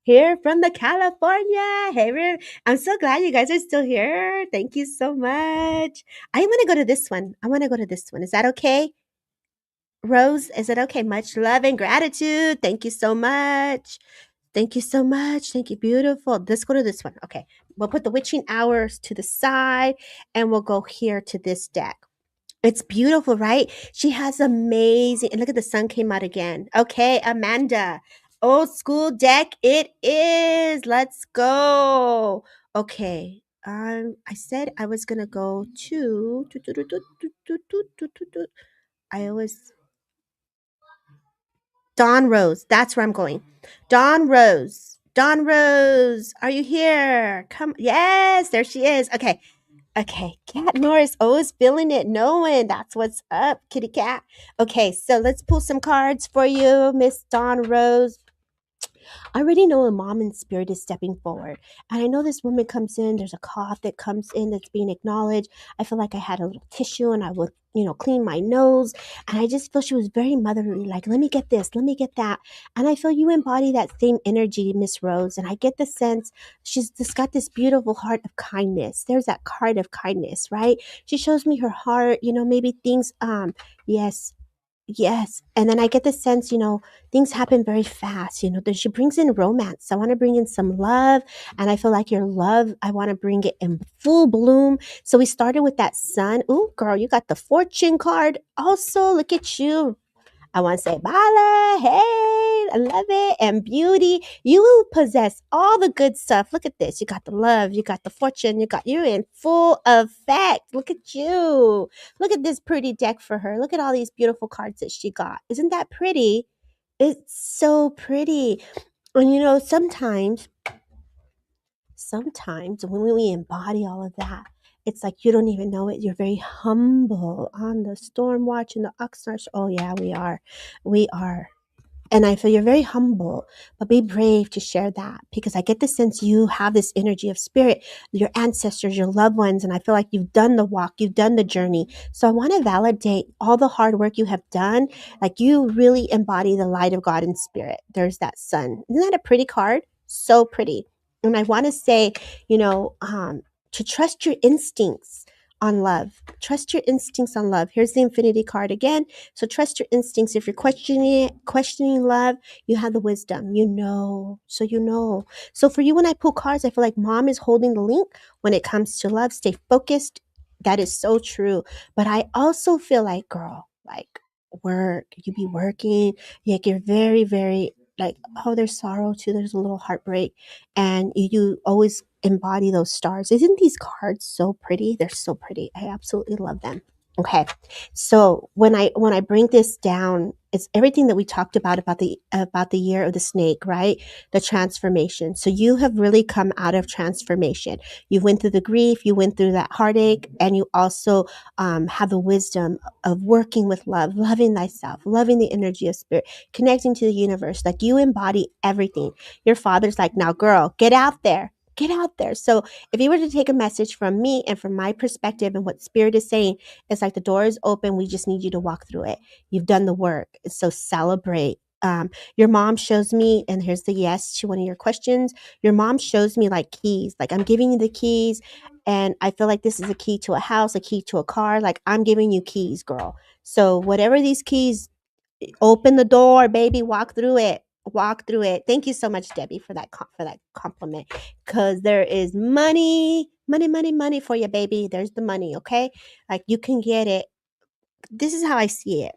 here from the California. Hey, I'm so glad you guys are still here. Thank you so much. I want to go to this one. I want to go to this one. Is that okay? Rose, is it okay? Much love and gratitude. Thank you so much. Thank you so much. Thank you. Beautiful. Let's go to this one. Okay. We'll put the witching hours to the side and we'll go here to this deck. It's beautiful, right? She has amazing. And look at the sun came out again. Okay, Amanda. Old school deck it is. Let's go. Okay. I said I was gonna go to I always Dawn Rose. That's where I'm going. Dawn Rose. Dawn Rose, are you here? Come. Yes, there she is. Okay. Okay. Cat Norris always feeling it, knowing that's what's up, kitty cat. Okay, so let's pull some cards for you, Miss Dawn Rose. I already know a mom in spirit is stepping forward. And I know this woman comes in, there's a cough that comes in that's being acknowledged. I feel like I had a little tissue and I would, clean my nose. And I just feel she was very motherly, like, let me get this, let me get that. And I feel you embody that same energy, Miss Rose. And I get the sense she's just got this beautiful heart of kindness. There's that card of kindness, right? She shows me her heart, maybe things, yes, yes. And then I get the sense, things happen very fast. That she brings in romance. I want to bring in some love. And I feel like your love, I want to bring it in full bloom. So we started with that sun. Ooh, girl, you got the fortune card. Also, look at you. I want to say, Bala, hey, I love it. And beauty. You possess all the good stuff. Look at this. You got the love. You got the fortune. You're in full effect. Look at you. Look at this pretty deck for her. Look at all these beautiful cards that she got. Isn't that pretty? It's so pretty. And sometimes when we embody all of that, it's like you don't even know it. You're very humble on the storm watch and the Oxnard. Oh yeah, we are. We are. And I feel you're very humble, but be brave to share that because I get the sense you have this energy of spirit, your ancestors, your loved ones. And I feel like you've done the walk, you've done the journey. So I want to validate all the hard work you have done. Like you really embody the light of God in spirit. There's that sun. Isn't that a pretty card? So pretty. And I want to say, to trust your instincts on love. Trust your instincts on love. Here's the infinity card again. So trust your instincts. If you're questioning love, you have the wisdom. So you know. So for you, when I pull cards, I feel like mom is holding the link when it comes to love. Stay focused. That is so true. But I also feel like, girl, like work. You be working. Like you're very, very like, oh, there's sorrow too. There's a little heartbreak. And you always embody those stars. Isn't these cards so pretty? They're so pretty. I absolutely love them. Okay. So when I bring this down, it's everything that we talked about the year of the snake, right? The transformation. So you have really come out of transformation. You went through the grief, you went through that heartache, and you also have the wisdom of working with love, loving thyself, loving the energy of spirit, connecting to the universe. Like you embody everything. Your father's like, now girl, get out there. Get out there. So if you were to take a message from me and from my perspective and what spirit is saying, it's like the door is open. We just need you to walk through it. You've done the work. So celebrate. Your mom shows me, and here's the yes to one of your questions. Your mom shows me like keys. Like I'm giving you the keys, and I feel like this is a key to a house, a key to a car. Like I'm giving you keys, girl. So whatever these keys, open the door, baby. Walk through it. Walk through it. Thank you so much, Debbie, for that compliment. Because there is money, money, money, money for you, baby. There's the money, okay? Like you can get it. This is how I see it.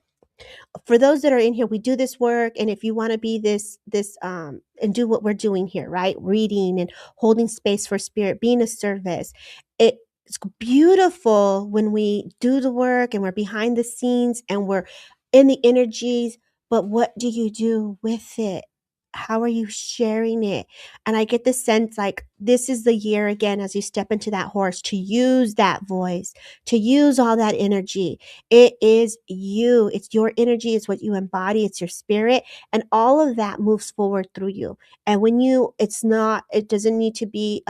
For those that are in here, we do this work, and if you want to be this and do what we're doing here, right? Reading and holding space for spirit, being a service. It's beautiful when we do the work and we're behind the scenes and we're in the energies, but what do you do with it? How are you sharing it? And I get the sense like this is the year again as you step into that horse to use that voice, to use all that energy. It is you. It's your energy. It's what you embody. It's your spirit. And all of that moves forward through you. And when it doesn't need to be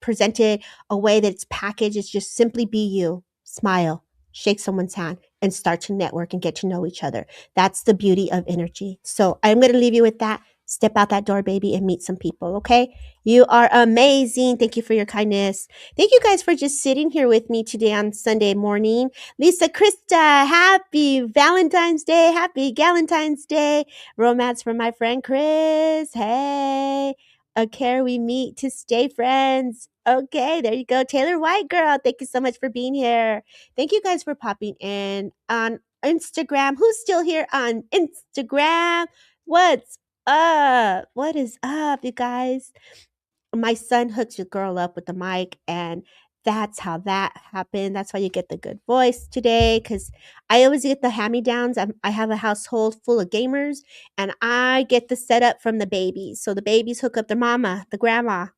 presented a way that it's packaged. It's just simply be you, smile, shake someone's hand, and start to network and get to know each other. That's the beauty of energy. So I'm going to leave you with that. Step out that door, baby, and meet some people, okay? You are amazing. Thank you for your kindness. Thank you guys for just sitting here with me today on Sunday morning. Lisa Krista, happy Valentine's Day. Happy Galentine's Day. Romance from my friend Chris. Hey. A care we meet to stay friends. Okay, there you go. Taylor White girl, thank you so much for being here. Thank you guys for popping in on Instagram. Who's still here on Instagram? What's up? What is up, you guys? My son hooked your girl up with the mic, and that's how that happened. That's why you get the good voice today, because I always get the hand-me-downs. I have a household full of gamers, and I get the setup from the babies. So the babies hook up their mama, the grandma.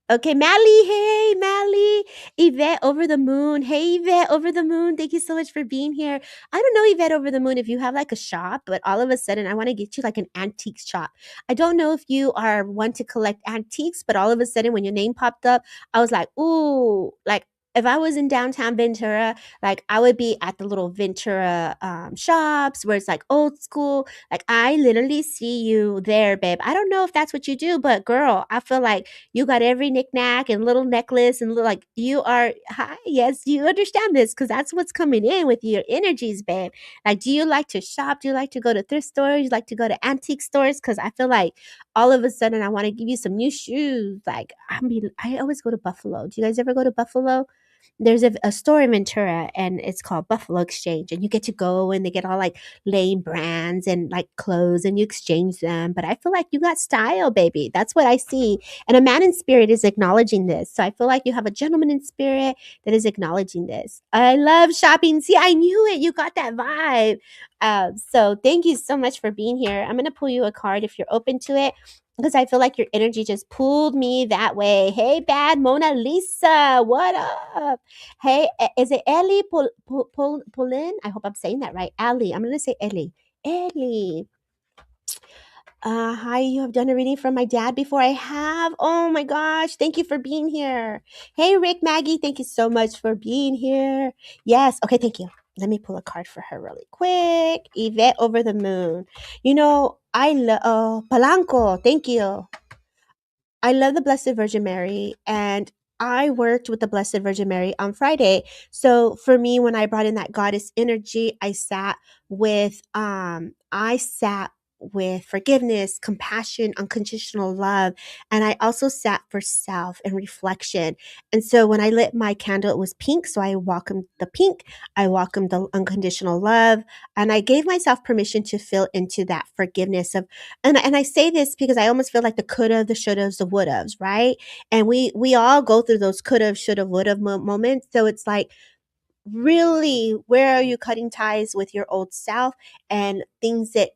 Okay, Mally. Hey, Mally. Yvette Over the Moon. Hey, Yvette Over the Moon. Thank you so much for being here. I don't know, Yvette Over the Moon, if you have like a shop, but all of a sudden I want to get you like an antique shop. I don't know if you are one to collect antiques, but all of a sudden when your name popped up, I was like, ooh, like if I was in downtown Ventura, like I would be at the little Ventura shops where it's like old school. Like I literally see you there, babe. I don't know if that's what you do, but girl, I feel like you got every knickknack and little necklace and like you are hi. Yes, you understand this because that's what's coming in with your energies, babe. Like, do you like to shop? Do you like to go to thrift stores? You like to go to antique stores? Because I feel like all of a sudden I want to give you some new shoes. Like, I always go to Buffalo. Do you guys ever go to Buffalo? There's a store in Ventura and it's called Buffalo Exchange, and you get to go and they get all like lame brands and like clothes and you exchange them. But I feel like you got style, baby. That's what I see. And a man in spirit is acknowledging this. So I feel like you have a gentleman in spirit that is acknowledging this. I love shopping. See, I knew it. You got that vibe. So thank you so much for being here. I'm going to pull you a card if you're open to it because I feel like your energy just pulled me that way. Hey, bad Mona Lisa. What up? Hey, is it Ellie Pullin? I hope I'm saying that right. Ellie. I'm going to say Ellie. Ellie. Hi, you have done a reading from my dad before. I have. Oh my gosh. Thank you for being here. Hey, Rick, Maggie. Thank you so much for being here. Yes. Okay. Thank you. Let me pull a card for her really quick. Yvette Over the Moon. You know, I love, Palanco. Thank you. I love the Blessed Virgin Mary, and I worked with the Blessed Virgin Mary on Friday. So for me, when I brought in that goddess energy, I sat with forgiveness, compassion, unconditional love, and I also sat for self and reflection. And so when I lit my candle, it was pink, so I welcomed the pink, I welcomed the unconditional love, and I gave myself permission to feel into that forgiveness of and I say this because I almost feel like the coulda, the shouldas, the wouldas, right? And we all go through those coulda, shoulda, woulda moments. So it's like really, where are you cutting ties with your old self and things that,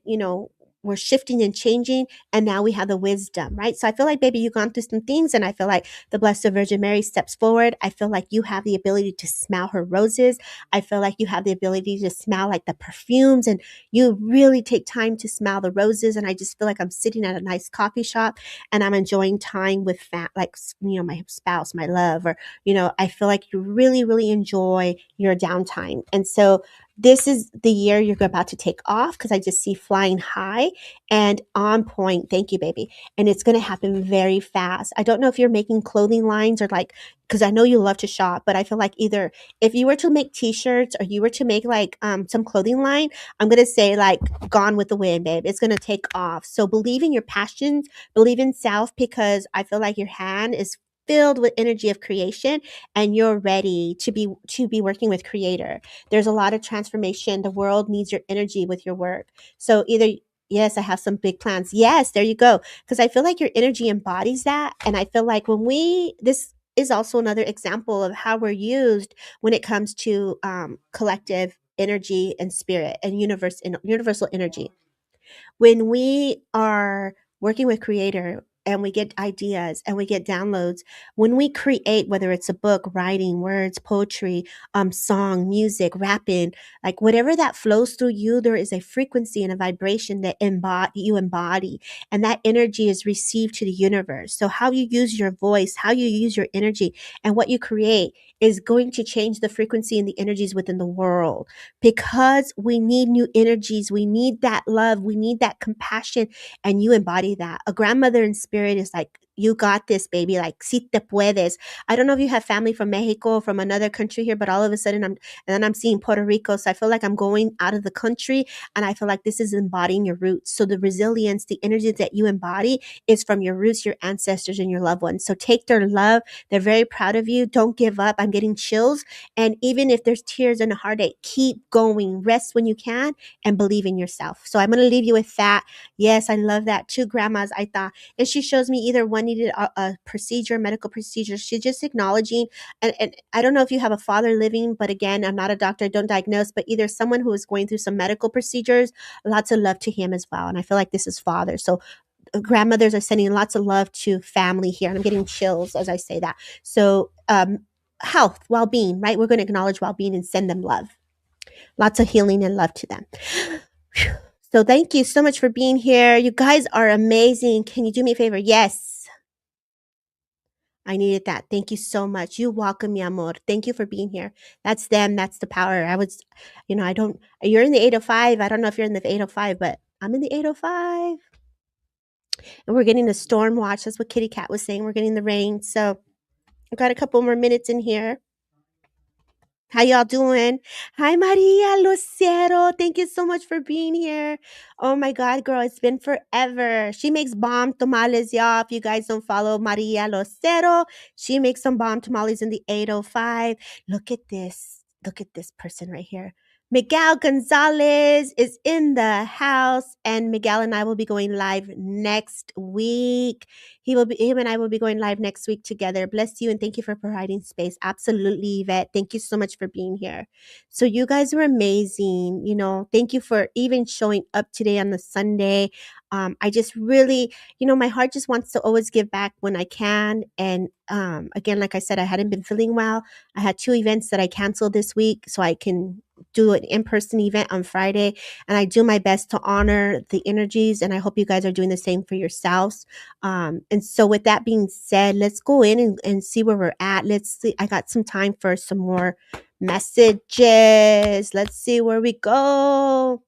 we're shifting and changing, and now we have the wisdom, right? So I feel like, baby, you've gone through some things, and I feel like the Blessed Virgin Mary steps forward. I feel like you have the ability to smell her roses. I feel like you have the ability to smell like the perfumes, and you really take time to smell the roses. And I just feel like I'm sitting at a nice coffee shop, and I'm enjoying time with my spouse, my love, or I feel like you really, really enjoy your downtime. And so this is the year you're about to take off because I just see flying high and on point. Thank you, baby. And it's going to happen very fast. I don't know if you're making clothing lines or because I know you love to shop, but I feel like either if you were to make t-shirts or you were to make some clothing line, I'm going to say like gone with the wind, babe. It's going to take off. So believe in your passions, believe in self, because I feel like your hand is filled with energy of creation and you're ready to be working with creator. There's a lot of transformation. The world needs your energy with your work. So either yes, I have some big plans. Yes, there you go. Because I feel like your energy embodies that. And I feel like this is also another example of how we're used when it comes to collective energy and spirit and universal energy. When we are working with creator and we get ideas and we get downloads, when we create, whether it's a book, writing, words, poetry, song, music, rapping, like whatever that flows through you, there is a frequency and a vibration that you embody, and that energy is received to the universe. So how you use your voice, how you use your energy, and what you create is going to change the frequency and the energies within the world, because we need new energies. We need that love. We need that compassion. And you embody that. A grandmother in spirit is like, you got this, baby. Like, si te puedes. I don't know if you have family from Mexico, from another country here, but all of a sudden and then I'm seeing Puerto Rico. So I feel like I'm going out of the country, and I feel like this is embodying your roots. So the resilience, the energy that you embody is from your roots, your ancestors, and your loved ones. So take their love. They're very proud of you. Don't give up. I'm getting chills. And even if there's tears and a heartache, keep going. Rest when you can and believe in yourself. So I'm going to leave you with that. Yes, I love that. Two grandmas, I thought. And she shows me either one needed a procedure, medical procedure. She's just acknowledging. And I don't know if you have a father living, but again, I'm not a doctor, don't diagnose, but either someone who is going through some medical procedures, lots of love to him as well. And I feel like this is father. So grandmothers are sending lots of love to family here. And I'm getting chills as I say that. So, health, well-being, right? We're going to acknowledge well-being and send them love. Lots of healing and love to them. So thank you so much for being here. You guys are amazing. Can you do me a favor? Yes. I needed that. Thank you so much. You welcome, mi amor. Thank you for being here. That's them. That's the power. You're in the 805. I don't know if you're in the 805, but I'm in the 805. And we're getting the storm watch. That's what Kitty Cat was saying. We're getting the rain. So I've got a couple more minutes in here. How y'all doing? Hi, Maria Lucero. Thank you so much for being here. Oh my God, girl, it's been forever. She makes bomb tamales, y'all. If you guys don't follow Maria Lucero, she makes some bomb tamales in the 805. Look at this. Look at this person right here. Miguel Gonzalez is in the house, and Miguel and I will be going live next week. Him and I will be going live next week together. Bless you and thank you for providing space. Absolutely, Yvette. Thank you so much for being here. So you guys were amazing. Thank you for even showing up today on the Sunday. I just really, my heart just wants to always give back when I can. And again, like I said, I hadn't been feeling well. I had 2 events that I canceled this week so I can do an in-person event on Friday. And I do my best to honor the energies. And I hope you guys are doing the same for yourselves. And so with that being said, let's go in and see where we're at. Let's see. I got some time for some more messages. Let's see where we go.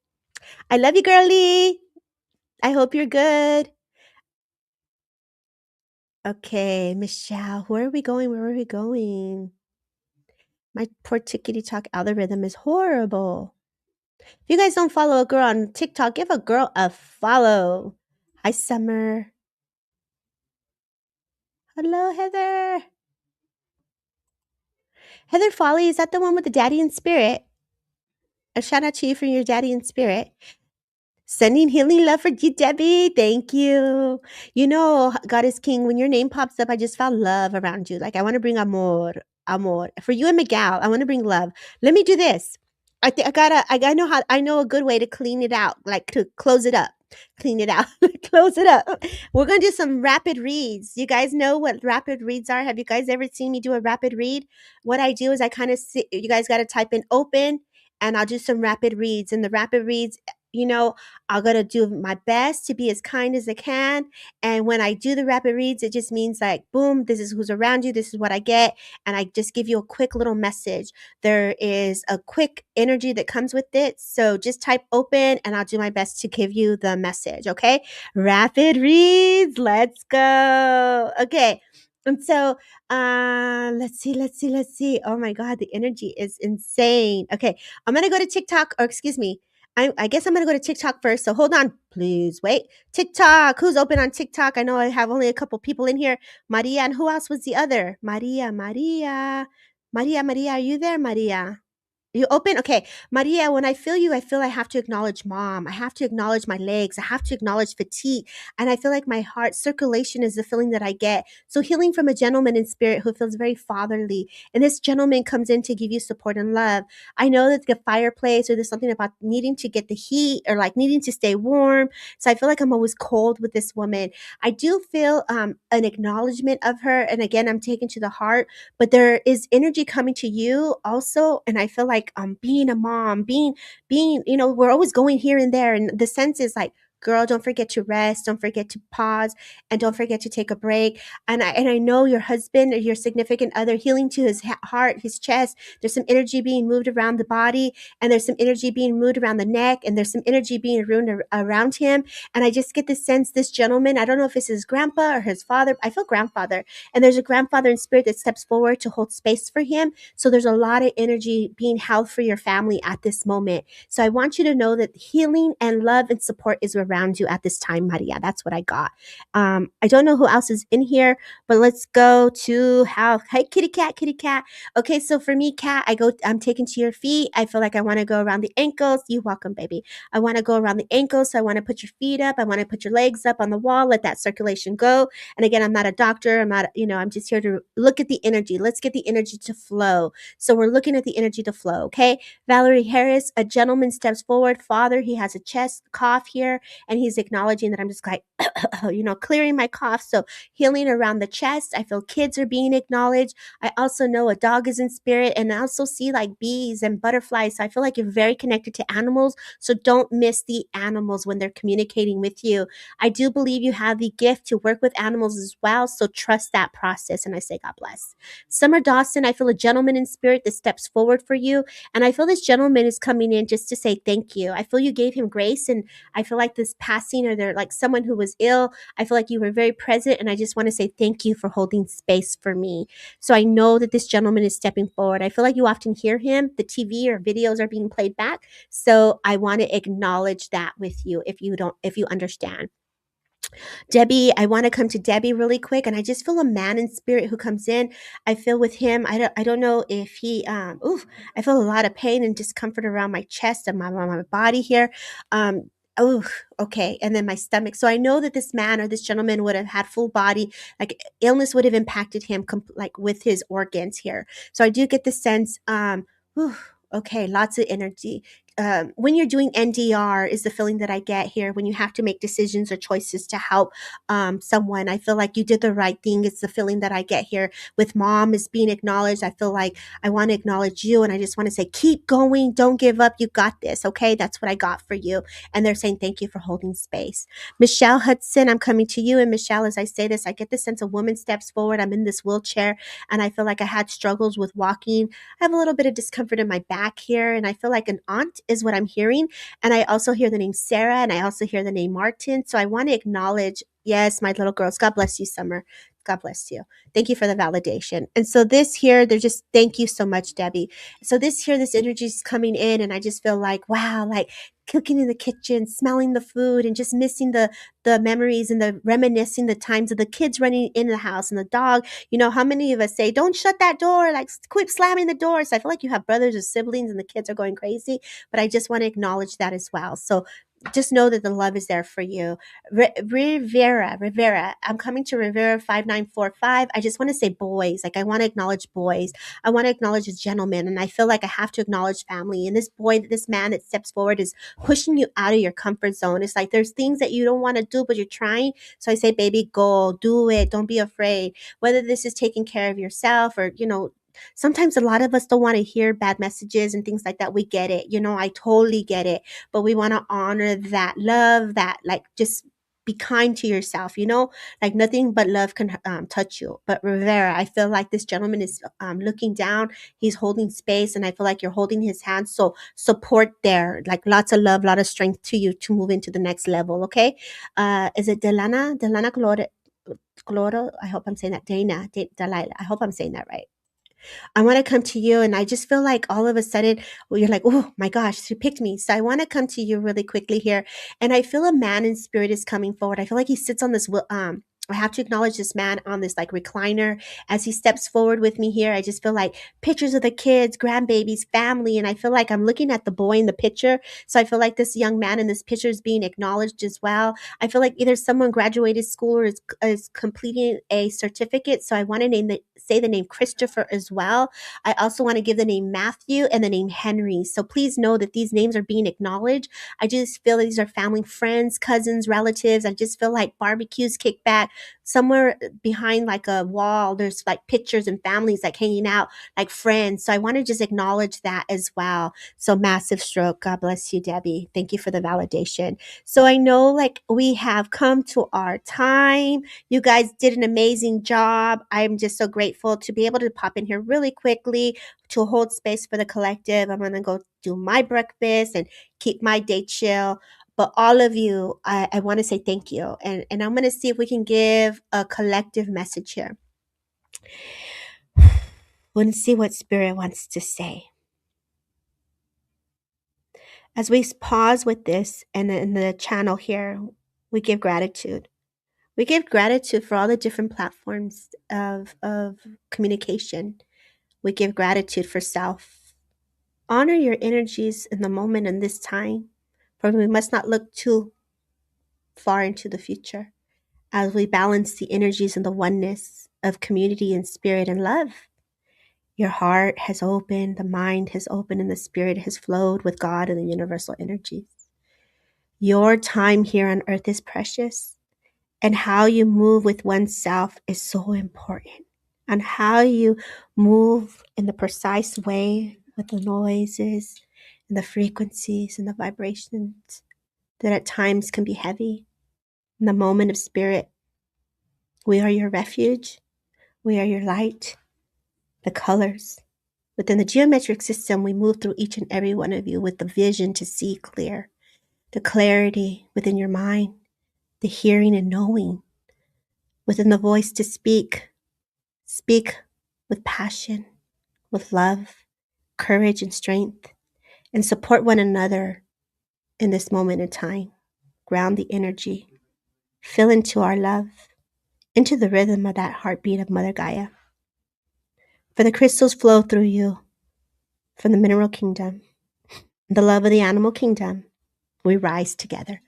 I love you, girlie. I hope you're good. Okay, Michelle, where are we going? Where are we going? My poor tickety talk algorithm is horrible. If you guys don't follow a girl on TikTok, give a girl a follow. Hi, Summer. Hello, Heather. Heather Folly, is that the one with the daddy in spirit? A shout out to you for your daddy in spirit. Sending healing love for you, Debbie. Thank you. God is King, when your name pops up, I just felt love around you. Like I want to bring amor, amor. For you and Miguel, I want to bring love. Let me do this. I know a good way to clean it out, like to close it up. Clean it out. Close it up. We're going to do some rapid reads. You guys know what rapid reads are? Have you guys ever seen me do a rapid read? What I do is I kind of see, you guys got to type in open, and I'll do some rapid reads. And the rapid reads, I'm going to do my best to be as kind as I can. And when I do the rapid reads, it just means like, boom, this is who's around you. This is what I get. And I just give you a quick little message. There is a quick energy that comes with it. So just type open and I'll do my best to give you the message. Okay. Rapid reads. Let's go. Okay. And so, let's see. Oh my God, the energy is insane. Okay. I'm going to go to TikTok, or excuse me. I guess I'm gonna go to TikTok first. So hold on, please wait. TikTok, who's open on TikTok? I know I have only a couple people in here. Maria, and who else was the other? Maria, are you there, Maria? You open? Okay. Maria, when I feel you, I feel I have to acknowledge mom. I have to acknowledge my legs. I have to acknowledge fatigue. And I feel like my heart circulation is the feeling that I get. So healing from a gentleman in spirit who feels very fatherly. And this gentleman comes in to give you support and love. I know that the fireplace or there's something about needing to get the heat or like needing to stay warm. So I feel like I'm always cold with this woman. I do feel an acknowledgement of her. And again, I'm taken to the heart, but there is energy coming to you also. And I feel like being a mom, being, we're always going here and there. And the sense is like, girl, don't forget to rest, don't forget to pause, and don't forget to take a break. And I know your husband or your significant other healing to his heart, his chest. There's some energy being moved around the body, and there's some energy being moved around the neck, and there's some energy being around him. And I just get the sense this gentleman, I don't know if it's his grandpa or his father. I feel grandfather, and there's a grandfather in spirit that steps forward to hold space for him. So there's a lot of energy being held for your family at this moment. So I want you to know that healing and love and support is around you at this time, Maria. That's what I got. I don't know who else is in here, but let's go to how. Hey, kitty cat, kitty cat. Okay, so for me, cat, I'm taken to your feet. I feel like I want to go around the ankles. You welcome, baby. I want to go around the ankles. So I want to put your feet up. I want to put your legs up on the wall. Let that circulation go. And again, I'm not a doctor. I'm not, I'm just here to look at the energy. Let's get the energy to flow. So we're looking at the energy to flow. Okay. Valerie Harris, a gentleman steps forward. Father, he has a chest cough here, and he's acknowledging that I'm just like, clearing my cough. So healing around the chest. I feel kids are being acknowledged. I also know a dog is in spirit, and I also see like bees and butterflies. So I feel like you're very connected to animals. So don't miss the animals when they're communicating with you. I do believe you have the gift to work with animals as well. So trust that process. And I say, God bless. Summer Dawson, I feel a gentleman in spirit that steps forward for you. And I feel this gentleman is coming in just to say thank you. I feel you gave him grace. And I feel like this passing or they're like someone who was ill. I feel like you were very present. And I just want to say thank you for holding space for me. So I know that this gentleman is stepping forward. I feel like you often hear him. The TV or videos are being played back. So I want to acknowledge that with you if you understand. Debbie, I want to come to Debbie really quick, and I just feel a man in spirit who comes in. I feel with him. I don't know if he. I feel a lot of pain and discomfort around my chest and my body here. Oh, okay, and then my stomach. So I know that this man or this gentleman would have had full body, like illness would have impacted him, like with his organs here. So I do get the sense. Okay, lots of energy. When you're doing NDR is the feeling that I get here when you have to make decisions or choices to help someone. I feel like you did the right thing. It's the feeling that I get here with mom is being acknowledged. I feel like I want to acknowledge you, and I just want to say, keep going. Don't give up. You got this. Okay. That's what I got for you. And they're saying, thank you for holding space. Michelle Hudson, I'm coming to you. And Michelle, as I say this, I get the sense a woman steps forward. I'm in this wheelchair, and I feel like I had struggles with walking. I have a little bit of discomfort in my back here, and I feel like an aunt is what I'm hearing. And I also hear the name Sarah, and I also hear the name Martin. So I want to acknowledge, yes, my little girls. God bless you, Summer. God bless you. Thank you for the validation. And so this here, they're just, thank you so much, Debbie. So this here, this energy is coming in, and I just feel like, wow, like cooking in the kitchen, smelling the food, and just missing the memories and the reminiscing the times of the kids running in the house and the dog. How many of us say, don't shut that door, like quit slamming the door. So I feel like you have brothers or siblings and the kids are going crazy, but I just want to acknowledge that as well. So just know that the love is there for you. Rivera, I'm coming to Rivera 5945. I just want to say boys. Like I want to acknowledge boys. I want to acknowledge a gentleman, and I feel like I have to acknowledge family. And this man that steps forward is pushing you out of your comfort zone. It's like there's things that you don't want to do, but you're trying. So I say, baby, go, do it. Don't be afraid. Whether this is taking care of yourself or, sometimes a lot of us don't want to hear bad messages and things like that. We get it. I totally get it. But we want to honor that love, that like just be kind to yourself, like nothing but love can touch you. But Rivera, I feel like this gentleman is looking down. He's holding space, and I feel like you're holding his hand. So support there, like lots of love, lot of strength to you to move into the next level. Okay. Is it Delana Glora? I hope I'm saying that. Dana, Delilah. I hope I'm saying that right. I want to come to you, and I just feel like all of a sudden, well, you're like, oh my gosh, she picked me. So I want to come to you really quickly here. And I feel a man in spirit is coming forward. I feel like he sits on this, I have to acknowledge this man on this like recliner as he steps forward with me here. I just feel like pictures of the kids, grandbabies, family, and I feel like I'm looking at the boy in the picture. So I feel like this young man in this picture is being acknowledged as well. I feel like either someone graduated school or is completing a certificate. So I want to say the name Christopher as well. I also want to give the name Matthew and the name Henry. So please know that these names are being acknowledged. I just feel these are family, friends, cousins, relatives. I just feel like barbecues kick back somewhere behind like a wall. There's like pictures and families like hanging out like friends. So I want to just acknowledge that as well. So massive stroke. God bless you, Debbie. Thank you for the validation. So I know like we have come to our time. You guys did an amazing job. I'm just so grateful to be able to pop in here really quickly to hold space for the collective. I'm going to go do my breakfast and keep my day chill. But all of you, I want to say thank you. And I'm going to see if we can give a collective message here. We're going to see what Spirit wants to say. As we pause with this and in the channel here, we give gratitude. We give gratitude for all the different platforms of communication. We give gratitude for self. Honor your energies in the moment and this time, for we must not look too far into the future as we balance the energies and the oneness of community and spirit and love. Your heart has opened, the mind has opened, and the spirit has flowed with God and the universal energies. Your time here on earth is precious, and how you move with oneself is so important. And how you move in the precise way with the noises and the frequencies and the vibrations that at times can be heavy. In the moment of spirit, we are your refuge. We are your light, the colors. Within the geometric system, we move through each and every one of you with the vision to see clear, the clarity within your mind, the hearing and knowing, within the voice to speak. Speak with passion, with love, courage, and strength, and support one another in this moment in time. Ground the energy, fill into our love, into the rhythm of that heartbeat of Mother Gaia. For the crystals flow through you from the mineral kingdom, the love of the animal kingdom. We rise together.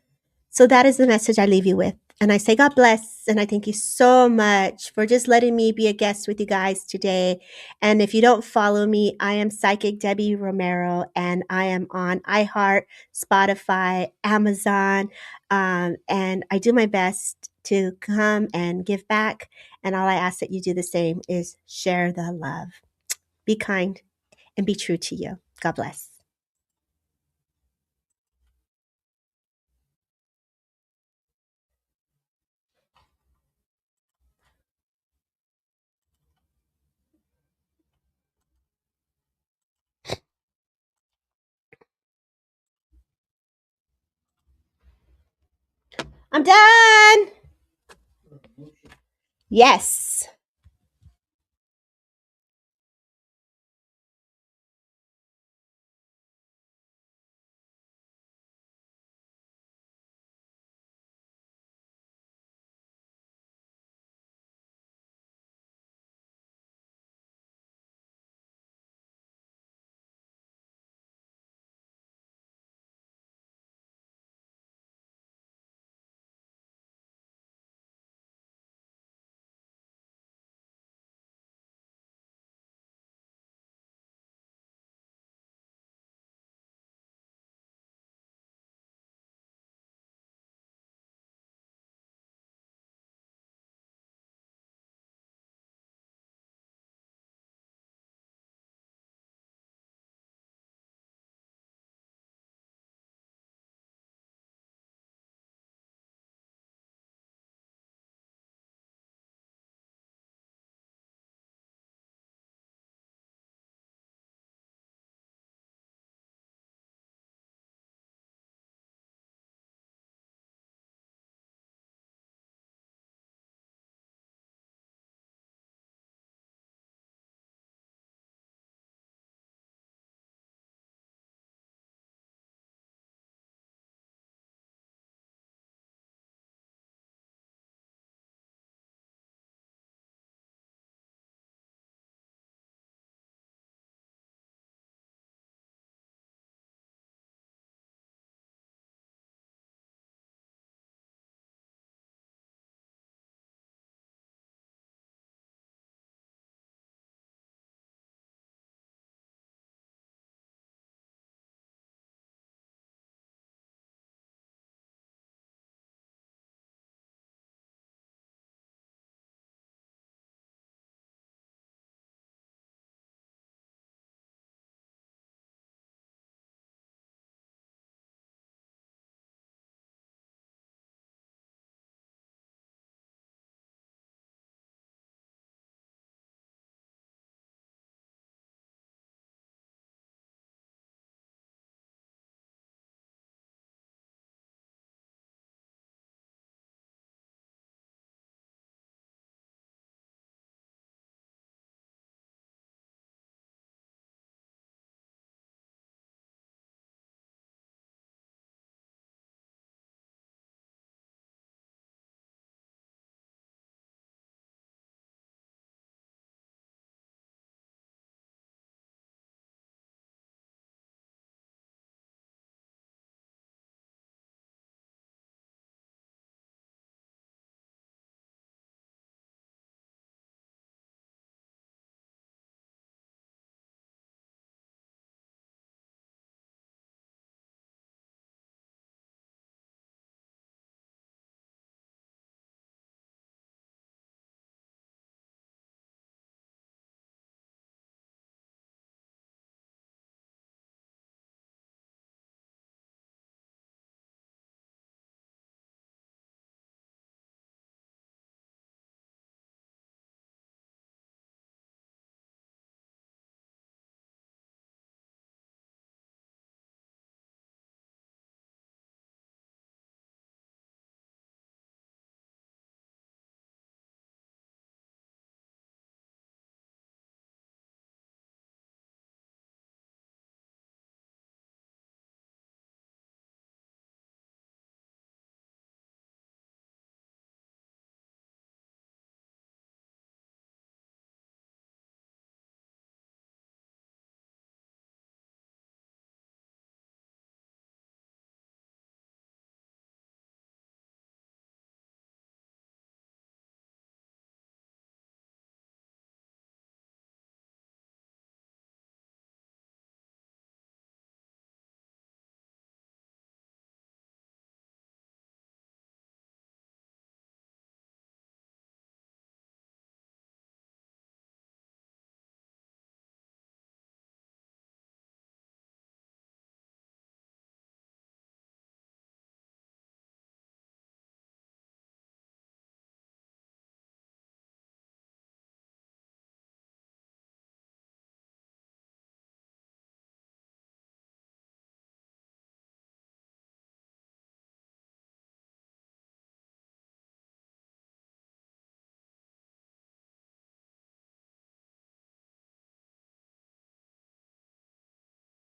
So that is the message I leave you with. And I say God bless, and I thank you so much for just letting me be a guest with you guys today. And if you don't follow me, I am Psychic Debbie Romero, and I am on iHeart, Spotify, Amazon, and I do my best to come and give back. And all I ask that you do the same is share the love. Be kind and be true to you. God bless. I'm done. Yes.